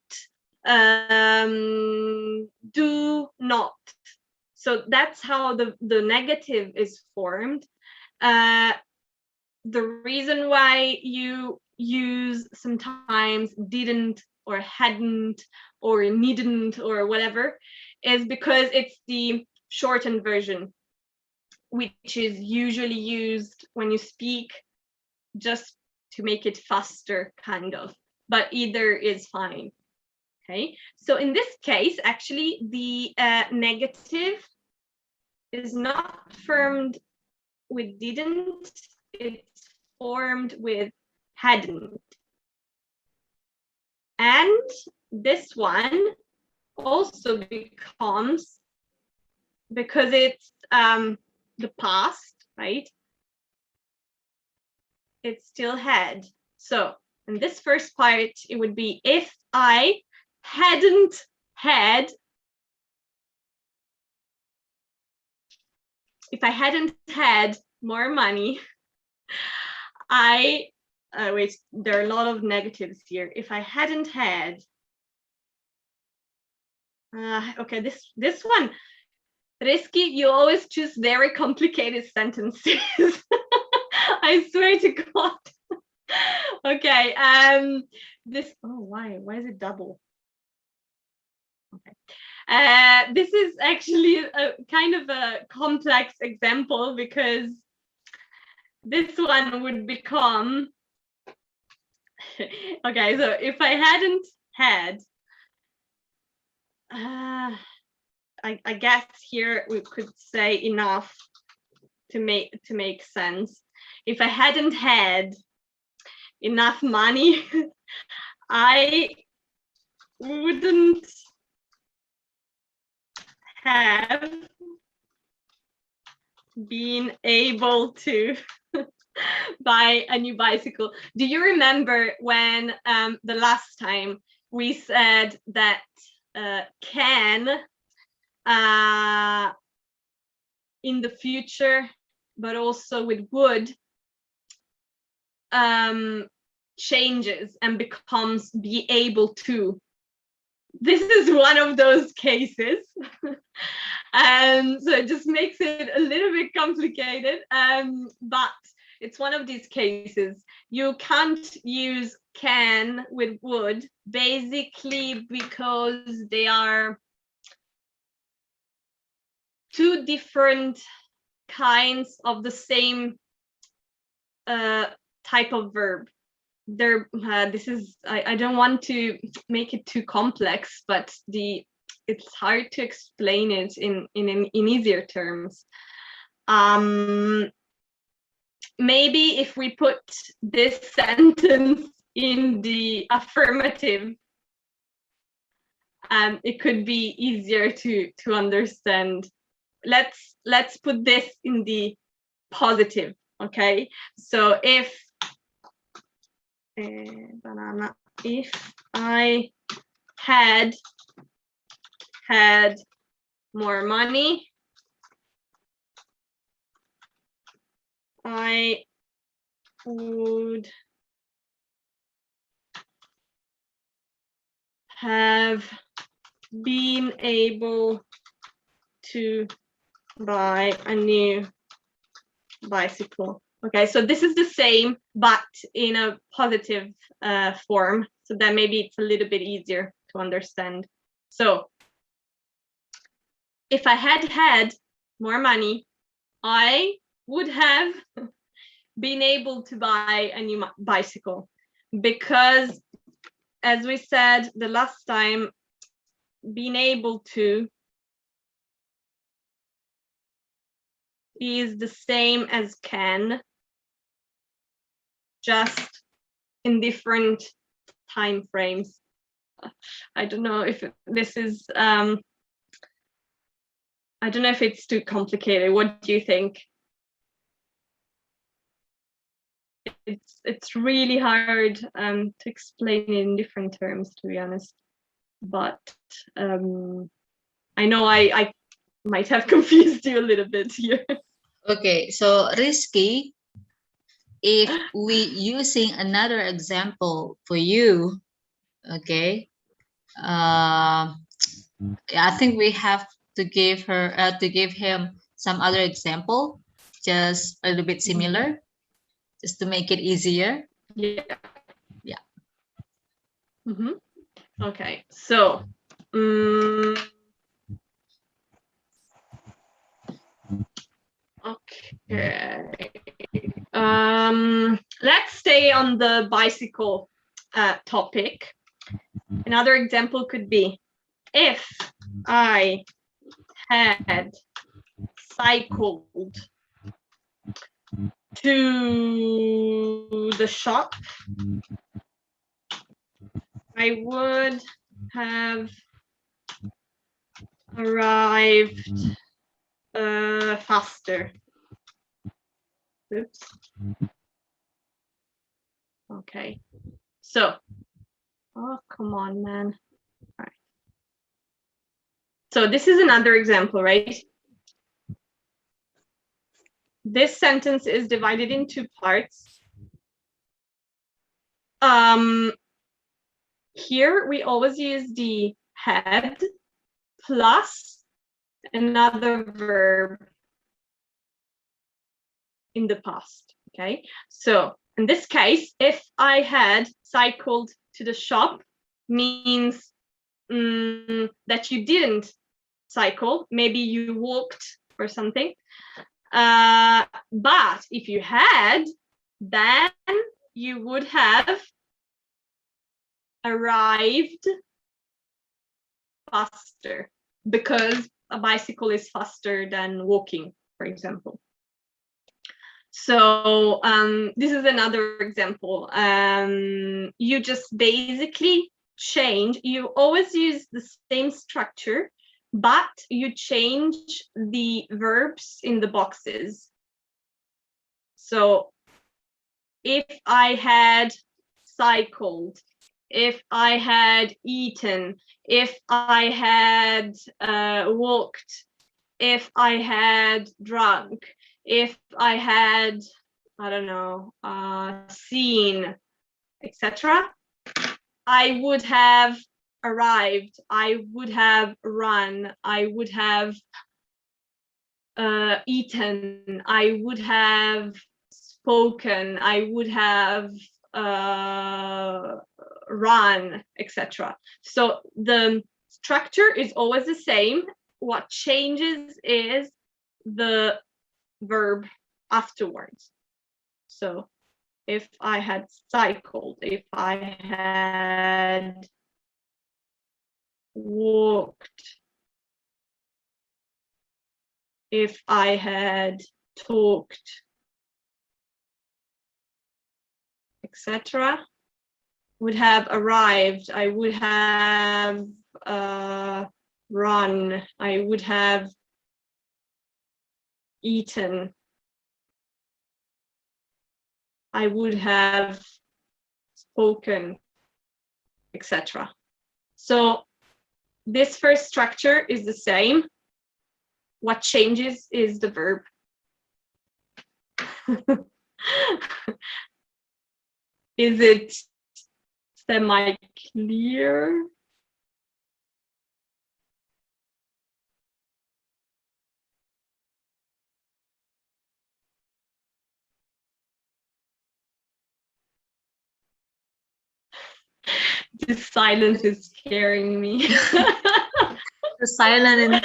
S2: do not. So that's how the negative is formed. The reason why you use sometimes didn't or hadn't or needn't or whatever is because it's the shortened version, which is usually used when you speak just to make it faster, kind of, but either is fine. Okay, so in this case, actually, the negative is not formed with didn't, it's formed with hadn't. And this one also becomes, because it's the past, right? It's still had. So in this first part, it would be if I hadn't had, more money, wait, there are a lot of negatives here. If I hadn't had, okay, this one, Rizky, you always choose very complicated sentences. I swear to God. Okay, this, oh, why is it double? Okay, this is actually a kind of a complex example, because this one would become, okay, so if I hadn't had, I guess here we could say enough to make sense. If I hadn't had enough money, I wouldn't have been able to buy a new bicycle. Do you remember when the last time we said that can in the future, but also with would, changes and becomes be able to? This is one of those cases. So it just makes it a little bit complicated, but it's one of these cases. You can't use can with would, basically because they are two different kinds of the same type of verb. This is, I don't want to make it too complex, but it's hard to explain it in easier terms. Maybe if we put this sentence in the affirmative, it could be easier to understand. Let's put this in the positive. Okay, so if if I had more money, I would have been able to buy a new bicycle. Okay, so this is the same, but in a positive form, so that maybe it's a little bit easier to understand. So if I had more money, I would have been able to buy a new bicycle, because as we said the last time, being able to is the same as can, just in different time frames. I don't know if this is I don't know if it's too complicated. What do you think? It's really hard to explain in different terms, to be honest, but I know I might have confused you a little bit here.
S1: Okay, so Rizky, if we using another example for you, okay, I think we have to give him some other example, just a little bit similar, just to make it easier.
S2: Yeah.
S1: Yeah.
S2: Okay, so okay, let's stay on the bicycle topic. Another example could be, if I had cycled to the shop, I would have arrived faster. Oops. Okay. So, oh, come on, man. All right. So this is another example, right? This sentence is divided in two parts. Here we always use the had plus another verb in the past, okay? So in this case, if I had cycled to the shop means that you didn't cycle, maybe you walked or something. But if you had, then you would have arrived faster, because a bicycle is faster than walking, for example. So this is another example. You just basically change, you always use the same structure, but you change the verbs in the boxes. So if I had cycled, if I had eaten, if I had walked, if I had drunk, if I had, I don't know, seen, etc., I would have arrived, I would have run, I would have eaten, I would have spoken, I would have run, etc. So the structure is always the same. What changes is the verb afterwards. So if I had cycled, if I had walked, if I had talked, etc., would have arrived, I would have run, I would have eaten, I would have spoken, etc. So this first structure is the same. What changes is the verb. Is it semi-clear? The silence is scaring me.
S1: The silence, and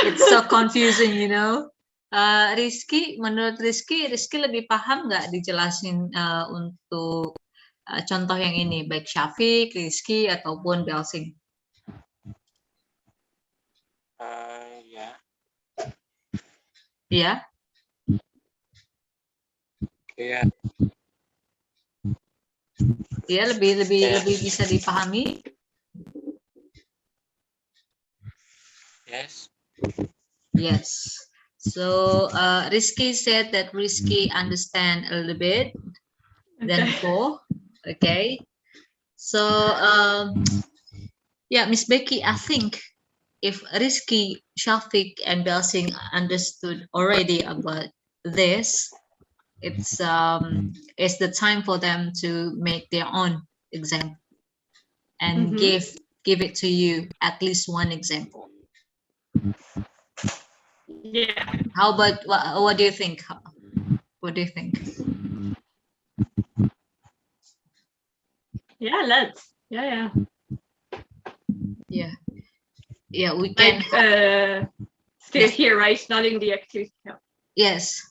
S1: it's so confusing, you know. Rizky, menurut Rizky lebih paham nggak dijelasin untuk contoh yang ini, baik Syafiq, Rizky, ataupun Belsing?
S5: Ya.
S1: Iya?
S5: Iya.
S1: Iya, lebih bisa dipahami.
S5: Yes.
S1: Yes. So Rizky said that Rizky understand a little bit than before. Okay. So yeah, Miss Becky, I think if Rizky, Shafiq, and Belsing understood already about this, it's the time for them to make their own example and give it to you at least one example.
S2: Yeah.
S1: How about what do you think? What do you think?
S2: Yeah, let's. Yeah.
S1: Yeah, we can.
S2: Like, still here, right? Not in the activity. Yeah.
S1: Yes.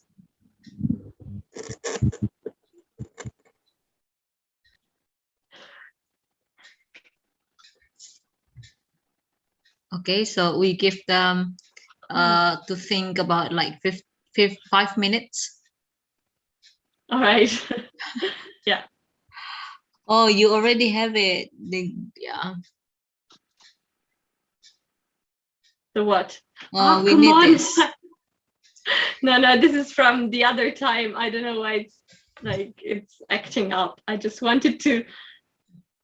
S1: Okay, so we give them to think about like 5 minutes.
S2: All right. Yeah.
S1: Oh, you already have it. Yeah.
S2: The what?
S1: We
S2: come
S1: need
S2: on.
S1: this.
S2: No, this is from the other time. I don't know why it's acting up. I just wanted to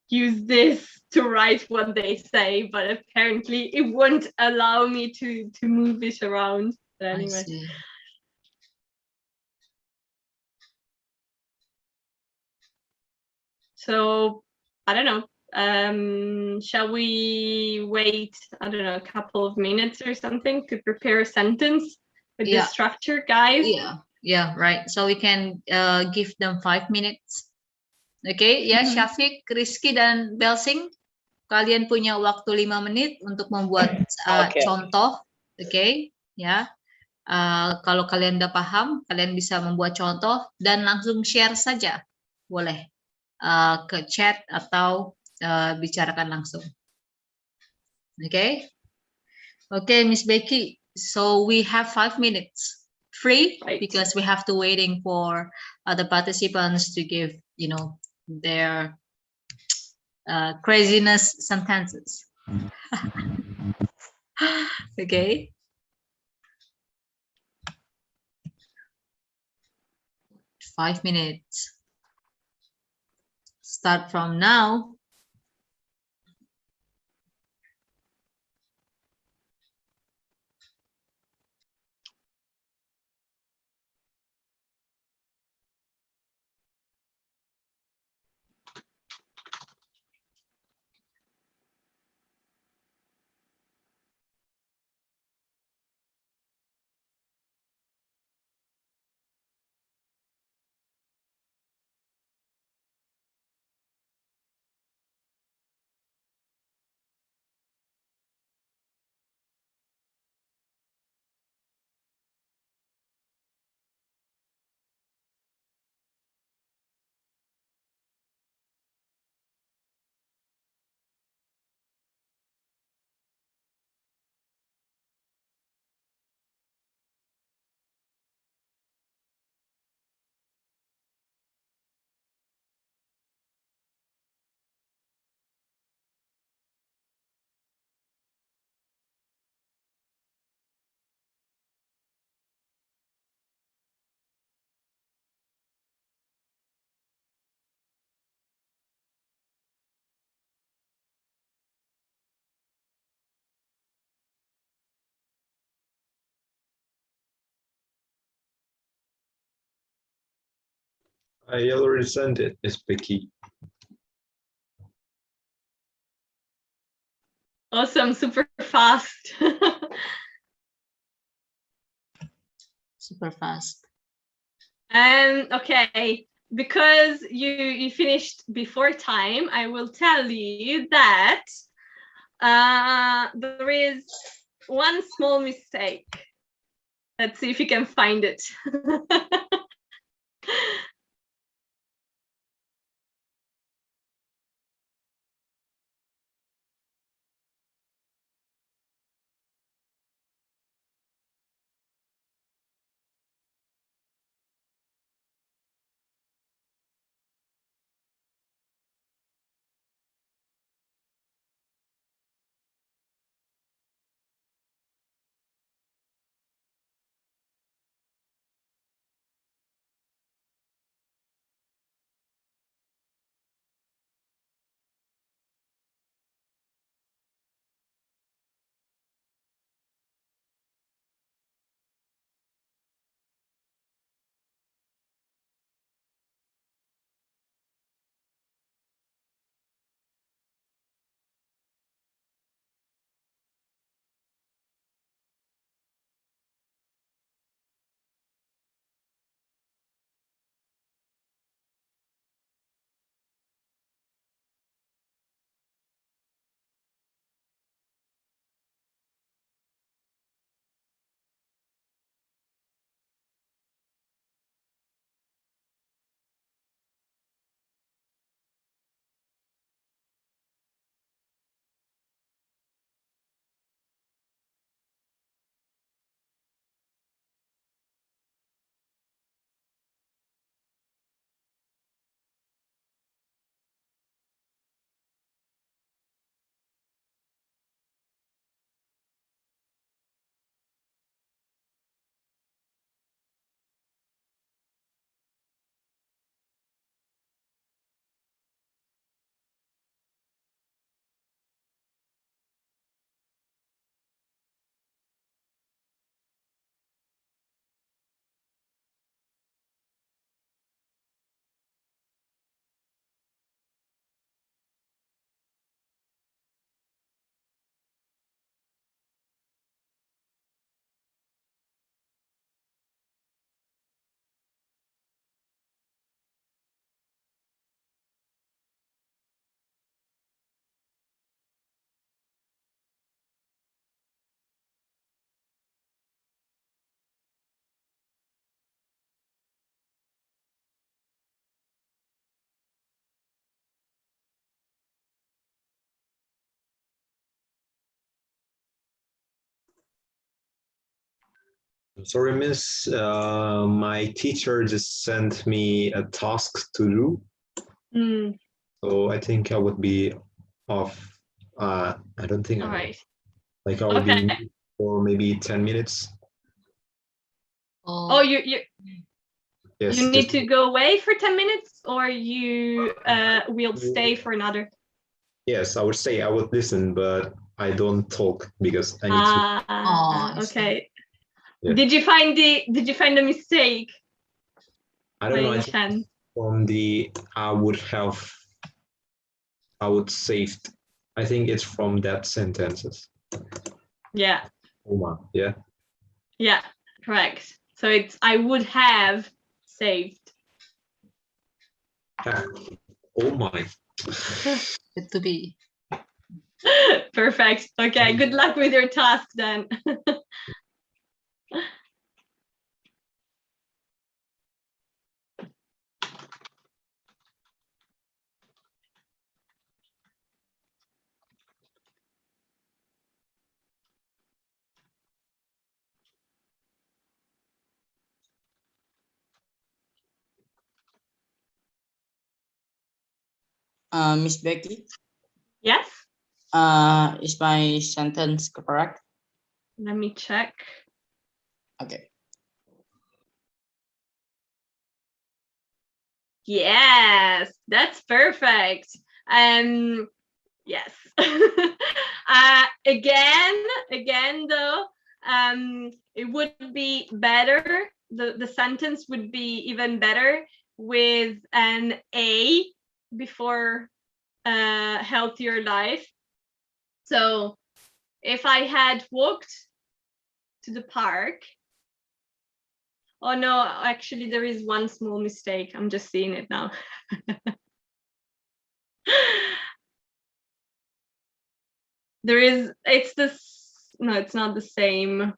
S2: use this to write what they say, but apparently it won't allow me to move it around. But anyway.
S1: I see.
S2: So I don't know. Shall we wait, I don't know, a couple of minutes or something to prepare a sentence with
S1: Yeah.
S2: the structure, guys?
S1: Yeah, right. So we can give them 5 minutes. Oke, ya, Syafiq, Rizky, dan Belsing, kalian punya waktu 5 menit untuk membuat contoh. Oke, ya. Kalau kalian udah paham, kalian bisa membuat contoh dan langsung share saja. Boleh ke chat atau bicarakan langsung. Oke, Miss Becky. So we have 5 minutes free,
S2: Right.
S1: because we have to waiting for other participants to give, their craziness sentences. Okay. Five minutes. Start from now.
S3: I already sent it, Miss Becky.
S2: Awesome, super fast.
S1: Super fast.
S2: Okay, because you finished before time, I will tell you that there is one small mistake. Let's see if you can find it.
S3: Sorry, miss. My teacher just sent me a task to do,
S2: Mm,
S3: so I think I would be off. I don't think
S2: all right.
S3: like I'll
S2: Okay.
S3: be for maybe 10 minutes.
S2: Oh, you
S3: Yes,
S2: you need
S3: just
S2: to go away for 10 minutes, or you will stay for another.
S3: yes. I would say I would listen, but I don't talk because I need to.
S1: I see.
S2: Okay.
S3: Yeah.
S2: Did you find the mistake
S3: I
S2: by
S3: don't know. I
S2: any
S3: think
S2: chance?
S3: from the I would saved. I think it's from that sentences.
S2: Yeah.
S3: Oma, yeah.
S2: Yeah, correct. So it's I would have saved.
S3: Oh my.
S1: Good to be.
S2: Perfect. Okay, good luck with your task then.
S4: Miss Becky,
S2: Yes?
S4: is my sentence correct?
S2: Let me check.
S4: Okay.
S2: Yes, that's perfect. Yes. Again though, it would be better. The sentence would be even better with an A before healthier life. So if I had walked to the park. Oh no, actually there is one small mistake. I'm just seeing it now. It's this, no, it's not the same.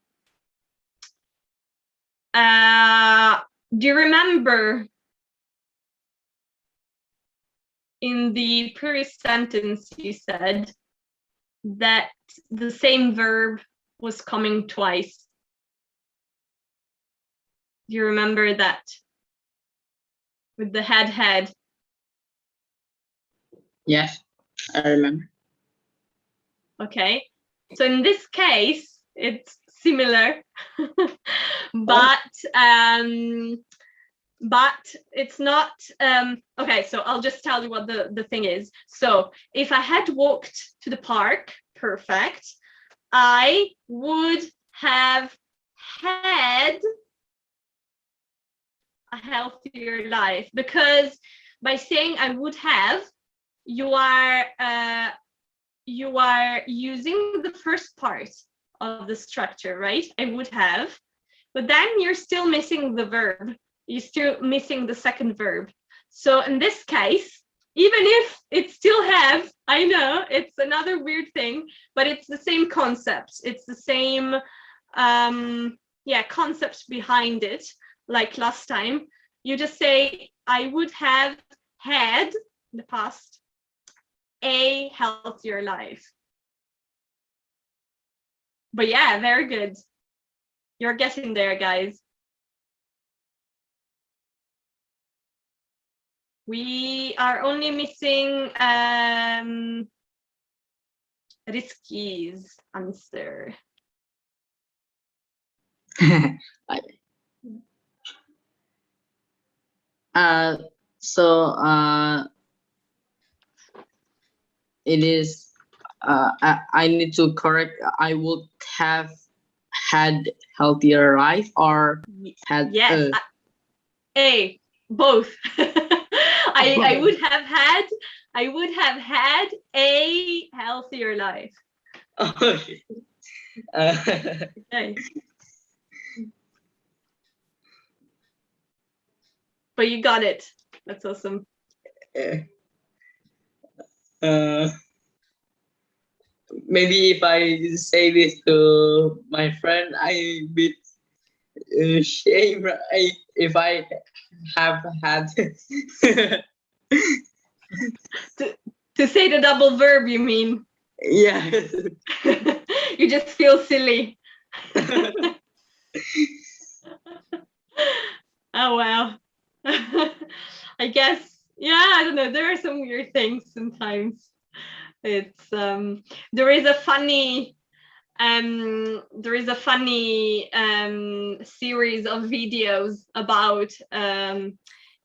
S2: Do you remember in the previous sentence you said that the same verb was coming twice? Do you remember that? With the had.
S4: Yes, I remember.
S2: Okay, so in this case it's similar, but it's not. Okay, so I'll just tell you what the thing is. So if I had walked to the park, perfect, I would have had a healthier life, because by saying I would have, you are using the first part of the structure, right? I would have, but then you're still missing the verb. You're still missing the second verb. So in this case, even if it still have, I know it's another weird thing, but it's the same concept. It's the same, concept behind it, like last time. You just say, I would have had in the past a healthier life. But yeah, very good. You're getting there, guys. We are only missing Risky's answer.
S4: So it is. I need to correct. I would have had healthier life, or had.
S2: Yes, both. I would have had a healthier life.
S4: Okay.
S2: Okay. But you got it. That's awesome.
S4: Maybe if I say this to my friend, I bit shame. If I have had.
S2: To say the double verb, you mean?
S4: Yeah.
S2: You just feel silly. Oh wow. I guess, yeah, I don't know. There are some weird things sometimes. It's there is a funny series of videos about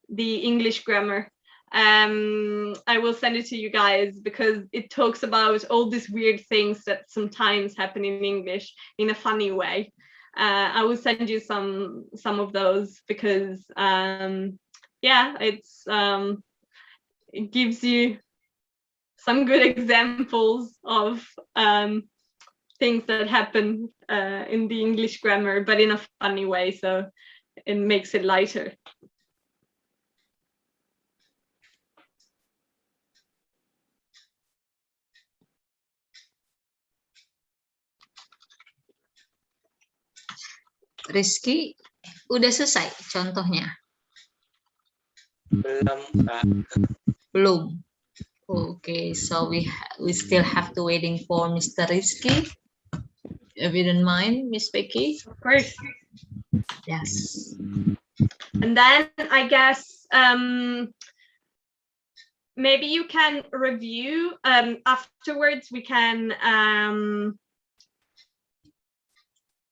S2: the English grammar. I will send it to you guys because it talks about all these weird things that sometimes happen in English in a funny way. I will send you some of those because yeah, it gives you some good examples of things that happen in the English grammar, but in a funny way, so it makes it lighter.
S1: Rizky, udah selesai contohnya?
S5: Belum, Kak.
S1: Belum. Okay, so we still have to waiting for Mr. Rizky. If you don't mind, Miss Becky.
S2: Of course.
S1: Yes.
S2: And then I guess maybe you can review afterwards. We can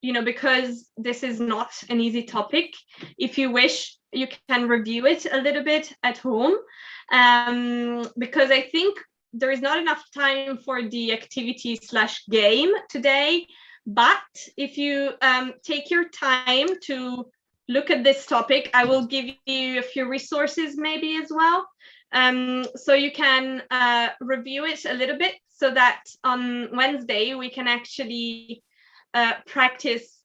S2: you know, because this is not an easy topic, if you wish, you can review it a little bit at home, because I think there is not enough time for the activity / game today. But if you take your time to look at this topic, I will give you a few resources maybe as well. So you can review it a little bit so that on Wednesday we can actually practice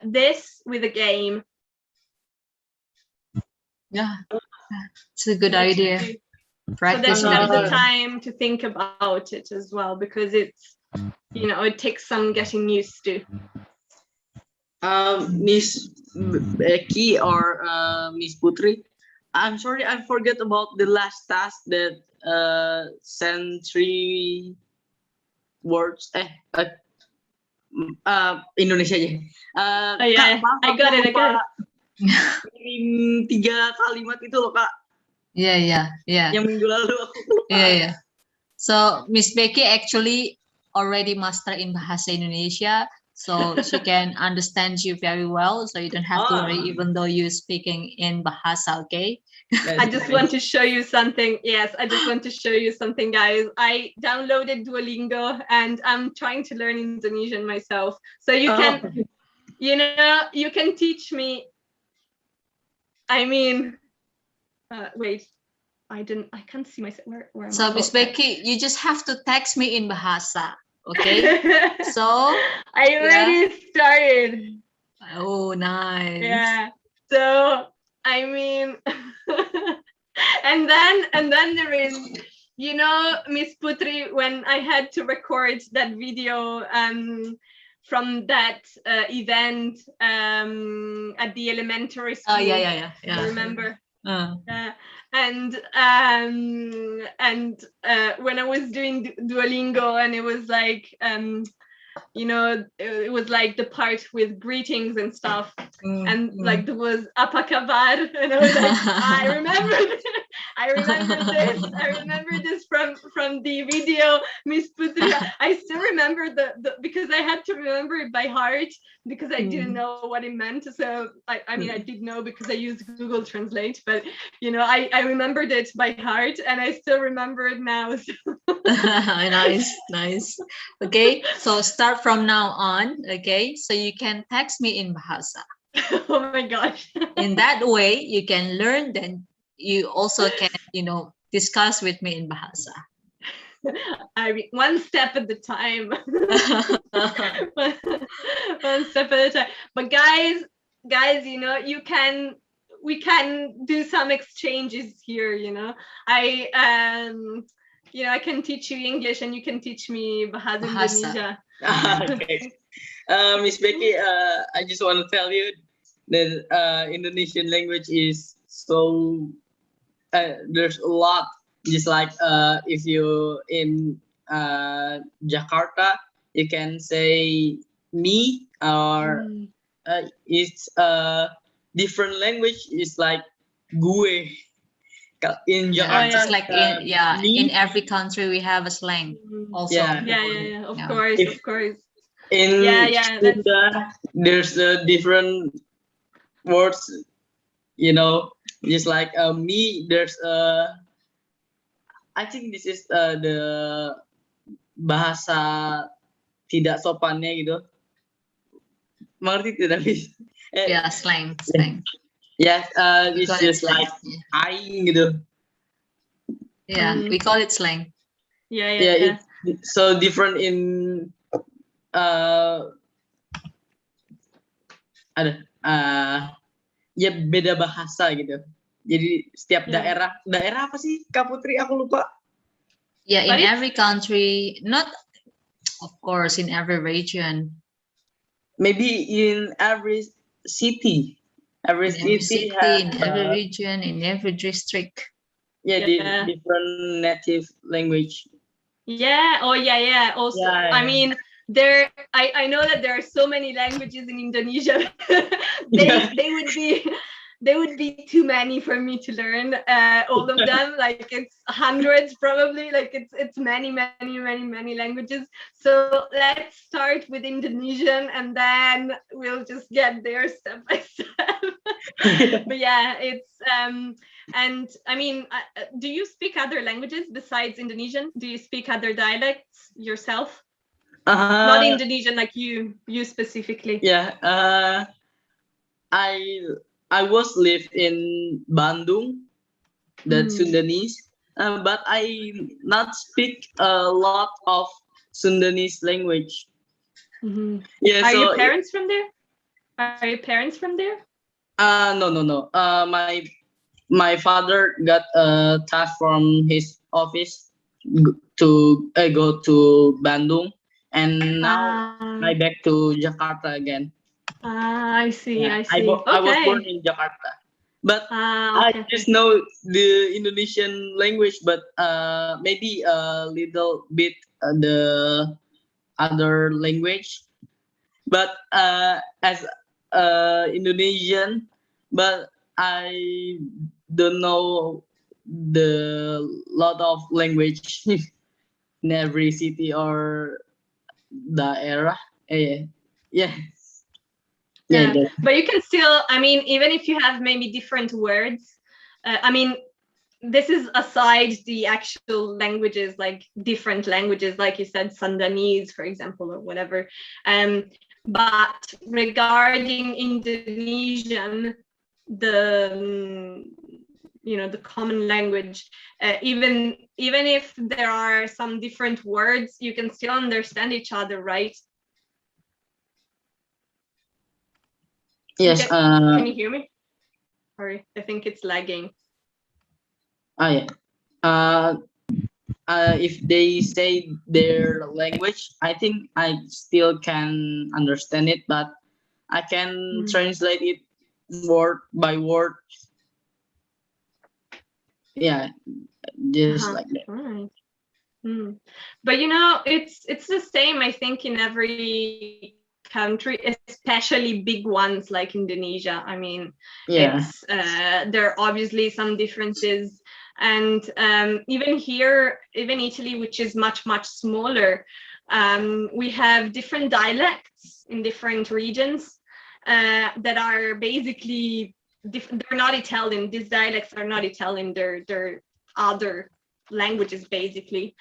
S2: this with a game.
S1: Yeah, it's a good idea. Practice
S2: so that you have the
S1: it.
S2: time to think about it as well, because it's, you know, it takes some getting used to.
S4: Miss Becky or Miss Putri, I'm sorry, I forget about the last task that send 3 words. Indonesia aja.
S2: Oh, yeah,
S4: Kak, maaf,
S2: I got it.
S4: Kirim 3 kalimat itu loh, Kak.
S1: Yeah.
S4: Yang minggu lalu aku lupa.
S1: Yeah. So Miss Becky actually already master in Bahasa Indonesia, so she can understand you very well. So you don't have to worry, even though you're speaking in Bahasa. Okay.
S2: I just want to show you something. Yes, I just want to show you something, guys. I downloaded Duolingo and I'm trying to learn Indonesian myself. So you can, you know, you can teach me. I mean, wait, I can't see myself. Where am I?
S1: So Miss Becky, you just have to text me in Bahasa. Okay. So
S2: I already started.
S1: Oh, nice.
S2: Yeah. So I mean, and then there is, you know, Miss Putri, when I had to record that video from that event at the elementary school.
S1: Oh yeah.
S2: Remember? And when I was doing Duolingo, and it was like you know, it was like the part with greetings and stuff, and like there was apa kabar, and I was like, I remember this from the video, Miss Putri. I still remember the because I had to remember it by heart because I didn't know what it meant. So I mean, I did know because I used Google Translate, but you know, I remembered it by heart, and I still remember it now. So.
S1: Nice. Okay, so start from now on. Okay, so you can text me in Bahasa.
S2: Oh my gosh.
S1: In that way you can learn, then you also can, you know, discuss with me in Bahasa.
S2: I mean, one step at a time. One step at a time. But guys, you know, we can do some exchanges here, you know. You know, I can teach you English and you can teach me Bahasa Indonesia.
S4: Okay. Miss Becky, I just want to tell you that Indonesian language is so there's a lot. Just like if you in Jakarta, you can say me, or it's different language is like gue. In
S1: Yeah,
S4: Jakarta,
S1: just like in
S4: me.
S1: every country we have a slang also.
S4: Yeah.
S2: Of
S1: Yeah.
S2: course,
S4: If-
S2: of course.
S4: In
S2: Yeah, that's
S4: Sunda, there's a different words, just like me, there's I think this is the bahasa tidak sopannya gitu. Mengerti tidak, Bis?
S1: Yeah, slang.
S4: Yes,
S1: We
S4: it's
S1: call it
S4: just
S1: slang.
S4: like aing gitu.
S1: Yeah, we call it slang.
S2: Yeah.
S4: It's so different in ya beda bahasa gitu. Jadi setiap daerah apa sih Kak Putri, aku lupa.
S1: Yeah, in
S2: Sorry?
S1: every country, not of course in every region.
S4: Maybe in every city. Every
S1: In every
S4: city
S1: city,
S4: has
S1: in every region, in every district.
S2: Yeah.
S4: different native language.
S2: Yeah. Oh, yeah. Also,
S4: Yeah.
S2: I mean, I know that there are so many languages in Indonesia.
S4: Yeah.
S2: They would be too many for me to learn all of them. Like it's hundreds probably. Like it's many languages. So let's start with Indonesian and then we'll just get there step by step. But yeah, it's and I mean, do you speak other languages besides Indonesian? Do you speak other dialects yourself? Not Indonesian, like you specifically.
S4: Yeah. I was live in Bandung, that's Sundanese, but I not speak a lot of Sundanese language.
S2: Mm-hmm.
S4: Yeah.
S2: Are
S4: so
S2: your parents from there? Are your parents from there?
S4: No. My father got a task from his office to go to Bandung, and now I back to Jakarta again.
S2: I see.
S4: Yeah,
S2: I see.
S4: I was born
S2: Okay.
S4: in Jakarta, but
S2: Okay.
S4: I just know the Indonesian language, but maybe a little bit the other language. But as Indonesian, but I don't know the lot of language in every city or daerah. Yeah.
S2: Yeah, but you can still, I mean, even if you have maybe different words, I mean, this is aside the actual languages, like different languages, like you said, Sundanese, for example, or whatever. But regarding Indonesian, the common language, even if there are some different words, you can still understand each other, right?
S4: Yes.
S2: Can you hear me? Sorry, I think it's lagging.
S4: Yeah. If they say their language, I think I still can understand it, but I can translate it word by word. Yeah, just like that.
S2: Right. But it's the same, I think, in every country, especially big ones like Indonesia. I mean, it's there are obviously some differences, and even here, even Italy, which is much smaller, we have different dialects in different regions that are basically they're not Italian. These dialects are not Italian. They're other languages basically.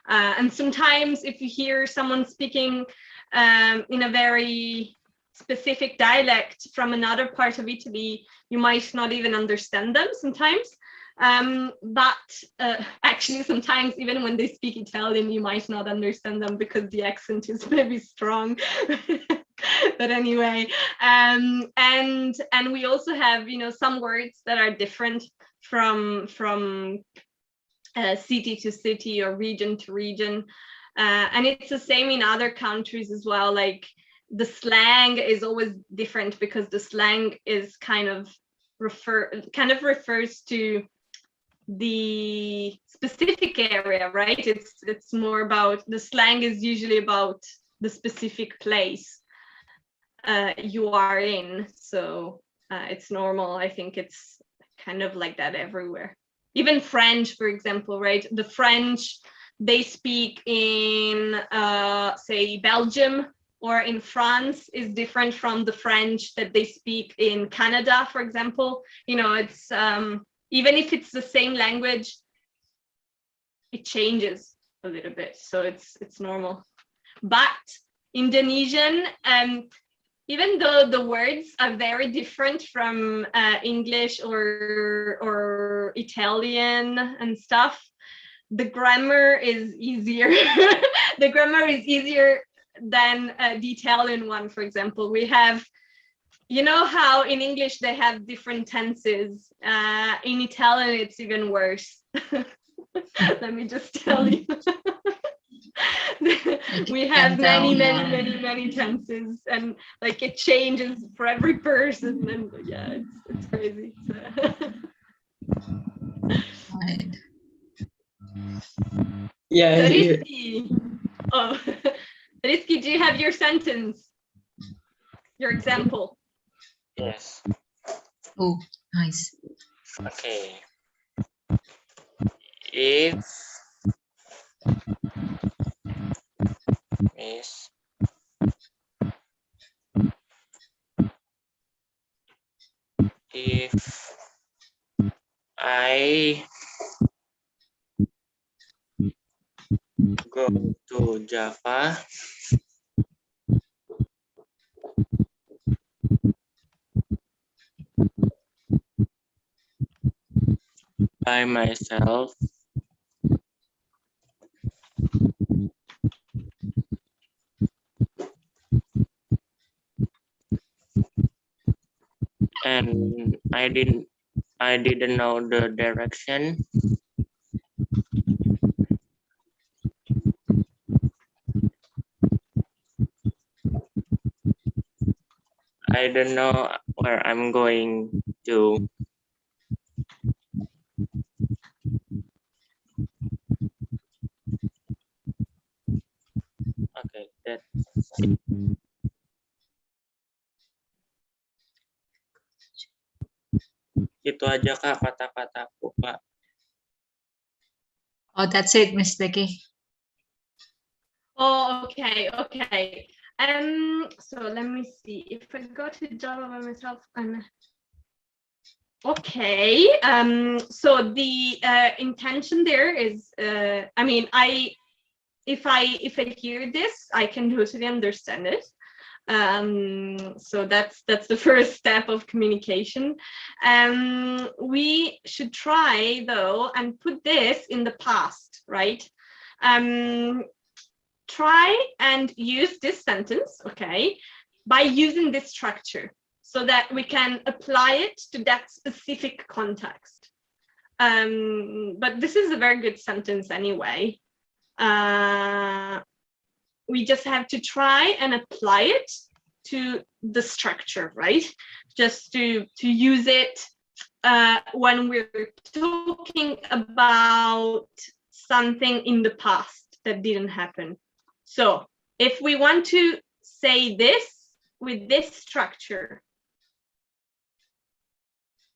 S2: And sometimes if you hear someone speaking in a very specific dialect from another part of Italy, you might not even understand them sometimes. But actually sometimes even when they speak Italian, you might not understand them because the accent is very strong. But anyway, and we also have some words that are different from city to city or region to region, and it's the same in other countries as well. Like the slang is always different because the slang is kind of refers to the specific area, right? It's more about, the slang is usually about the specific place you are in. So It's normal. I think it's kind of like that everywhere. Even French, for example, right? The French, they speak in, say, Belgium or in France is different from the French that they speak in Canada, for example. You know, it's even if it's the same language, it changes a little bit. So it's normal. But Indonesian, even though the words are very different from English or Italian and stuff, the grammar is easier. The grammar is easier than the Italian one, for example. We have, you know how in English they have different tenses. In Italian, it's even worse. Let me just tell you. We have many tenses, and like it changes for every person, and yeah, it's crazy.
S1: Right.
S4: Yeah.
S2: Rizky. Oh, Rizky, do you have your sentence? Your example?
S5: Yes.
S1: Oh, nice.
S5: Okay. If Miss if I go to Java by myself, and I didn't know the direction, I don't know where I'm going to. Okay, that's it. Itu aja Kak kata-kataku, Kak.
S1: Oh, that's it, Miss Becky.
S2: Oh, okay. So let me see. If I go to Java by myself, okay. So the intention there is, I mean, if I hear this, I can totally understand it. So that's the first step of communication. We should try though and put this in the past, right? Try and use this sentence, okay, by using this structure so that we can apply it to that specific context. But this is a very good sentence anyway. We just have to try and apply it to the structure, right? Just to use it when we're talking about something in the past that didn't happen. So if we want to say this with this structure,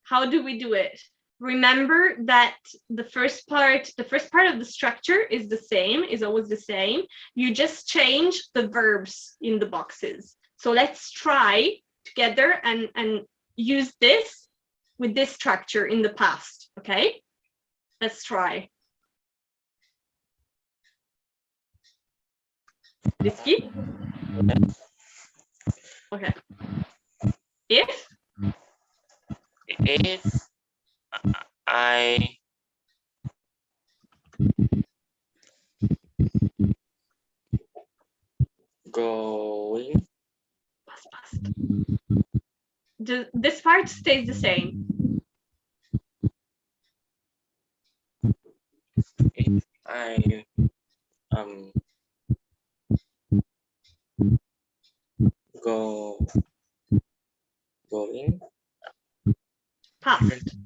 S2: how do we do it? Remember that the first part of the structure is the same, is always the same. You just change the verbs in the boxes. So let's try together and use this with this structure in the past, okay? Let's try. Rizky? Okay. If
S5: I going
S2: this part stays the same.
S5: if I going
S2: Past.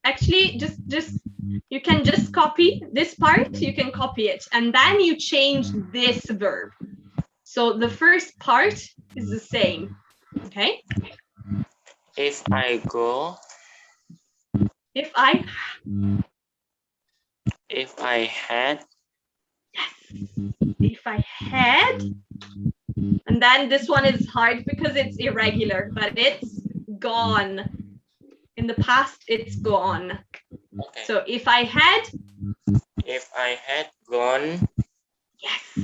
S2: Actually, just you can just copy this part, you can copy it, and then you change this verb. So the first part is the same, okay?
S5: If I go,
S2: If I
S5: had,
S2: if I had, and then this one is hard because it's irregular, but it's gone. In the past, it's gone.
S5: okay.
S2: So if I had,
S5: Gone
S2: yes,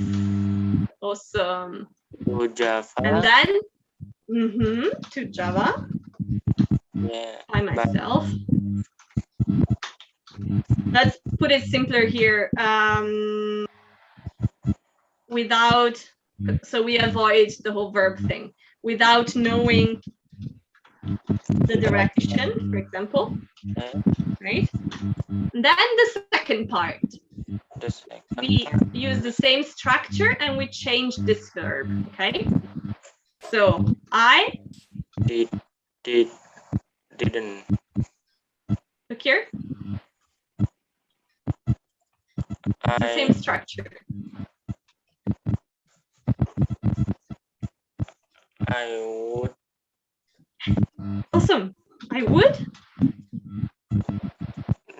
S2: awesome.
S5: to Java,
S2: And then to Java
S5: yeah,
S2: by myself. Let's put it simpler here. Without, so we avoid the whole verb thing. Without knowing the direction, for example, right? And then the second part,
S5: the second
S2: we
S5: part,
S2: use the same structure and we change this verb, okay? So I
S5: didn't.
S2: look here, it's the same structure.
S5: I would.
S2: Awesome. I would.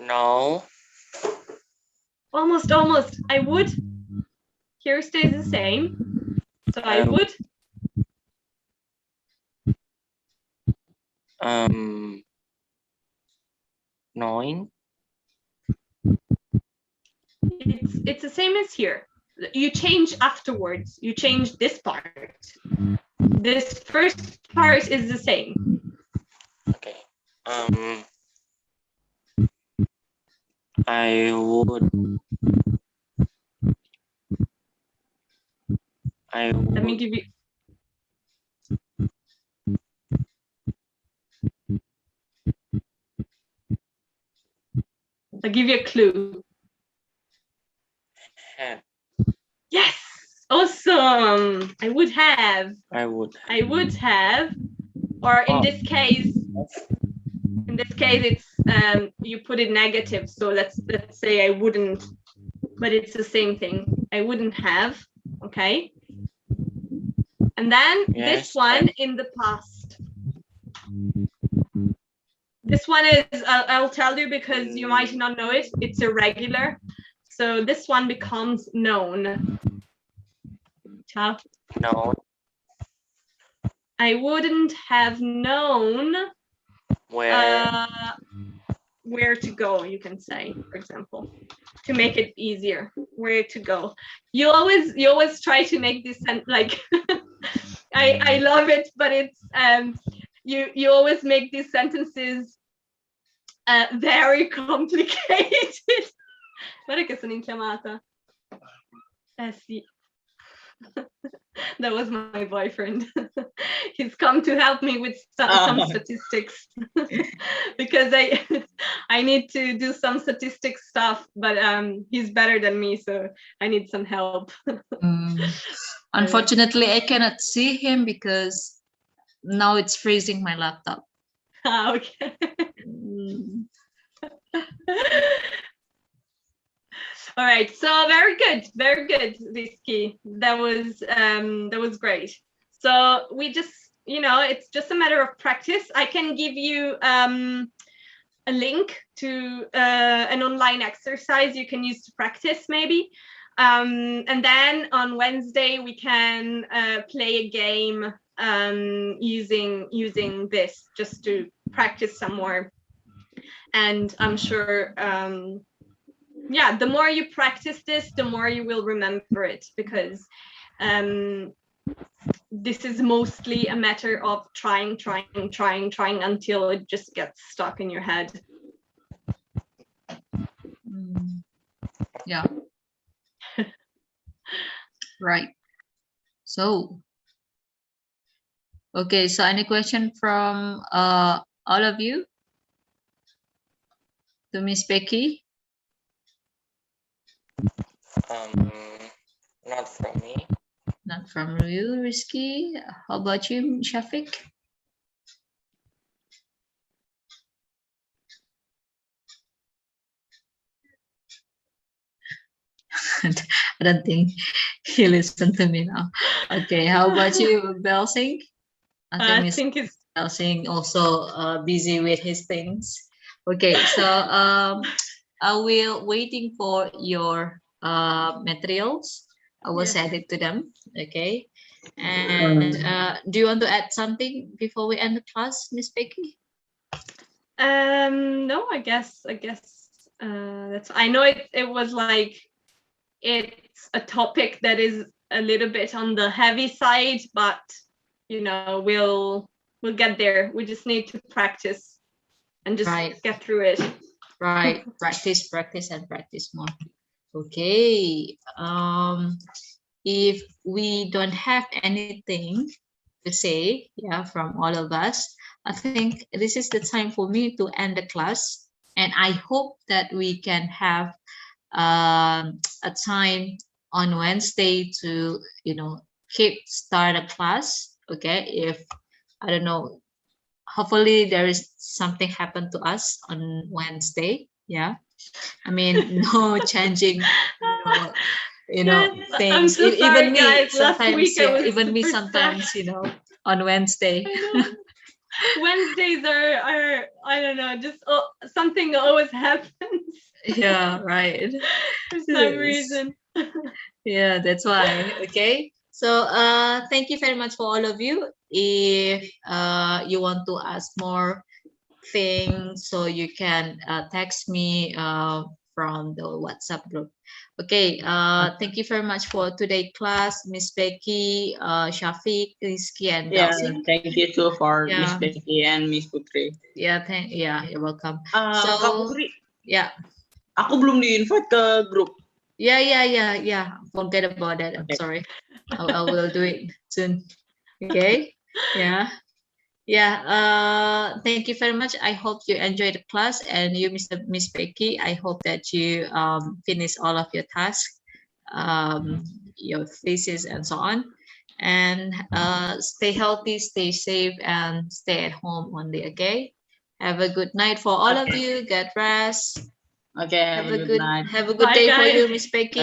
S5: No.
S2: Almost. I would. Here stays the same. So I would.
S5: Knowing.
S2: It's the same as here. You change afterwards. You change this part. This first part is the same.
S5: Okay. I would.
S2: Let me give you. I'll give you a clue.
S5: Have.
S2: Yes, awesome. I would have.
S5: I would
S2: have. Or in this case, it's you put it negative. So let's say I wouldn't, but it's the same thing. I wouldn't have. Okay. And then this one in the past. This one is, I'll tell you because you might not know it. It's irregular. So this one becomes known. Ciao.
S5: known.
S2: I wouldn't have known where to go, you can say, for example, to make it easier, where to go. You always try to make this like I love it, but it's you always make these sentences very complicated. Guarda che sono in chiamata. Sì. That was my boyfriend. He's come to help me with some statistics because I need to do some statistics stuff, but he's better than me, so I need some help.
S1: Unfortunately, I cannot see him because now it's freezing my laptop.
S2: Okay. All right, so very good, Rizky. That was great. So we just, it's just a matter of practice. I can give you a link to an online exercise you can use to practice maybe. And then on Wednesday we can play a game using this just to practice some more. And I'm sure yeah, the more you practice this, the more you will remember it, because this is mostly a matter of trying until it just gets stuck in your head.
S1: Yeah. Right. So, okay, so any question from all of you to Miss Becky?
S5: Not from me.
S1: Not from you, Rizky. How about you, Shafiq? I don't think he listened to me now. Okay, how about you, Belsing?
S2: I think it's
S1: Sing also busy with his things. Okay, so I will waiting for your materials. I will
S2: Yes.
S1: send it to them. Okay, and do you want to add something before we end the class, Miss Becky?
S2: No, I guess that's. I know it was like it's a topic that is a little bit on the heavy side, but you know we'll get there. We just need to practice and just
S1: Right.
S2: get through it.
S1: Right. Practice, practice, and practice more. Okay. If we don't have anything to say, yeah, from all of us, I think this is the time for me to end the class. And I hope that we can have a time on Wednesday to, start a class. Okay. If, I don't know, hopefully there is something happen to us on Wednesday. Yeah. I mean, no changing,
S2: Yes, I'm
S1: things.
S2: so sorry,
S1: Even me
S2: guys. Last
S1: sometimes,
S2: week I
S1: yeah,
S2: was
S1: even me
S2: super
S1: sometimes,
S2: sad.
S1: on Wednesday.
S2: I know. Wednesdays are I don't know, just something always happens
S1: Yeah, right.
S2: for some reason.
S1: Yeah, that's why. Okay. So thank you very much for all of you. If you want to ask more things, so you can text me from the WhatsApp group. Okay, thank you very much for today class, Miss Becky, Shafiq, Rizky, and
S4: Yeah,
S1: Dalsing.
S4: thank you too for Miss
S1: Yeah.
S4: Becky and Miss Putri.
S1: Yeah, you're welcome.
S4: Kak
S1: So
S4: Putri,
S1: yeah.
S4: aku belum di-invite ke grup.
S1: Yeah. Forget about that. I'm
S4: Okay.
S1: sorry. I will do it soon. Okay. Yeah. Thank you very much. I hope you enjoyed the class, and you, Miss Becky, I hope that you finish all of your tasks, your thesis and so on, and stay healthy, stay safe, and stay at home only. Okay. Have a good night for all of
S4: Okay.
S1: you. Get rest.
S4: Okay, have a good night.
S1: Have a good
S2: Bye,
S1: day for
S2: guys.
S1: you, Miss Becky.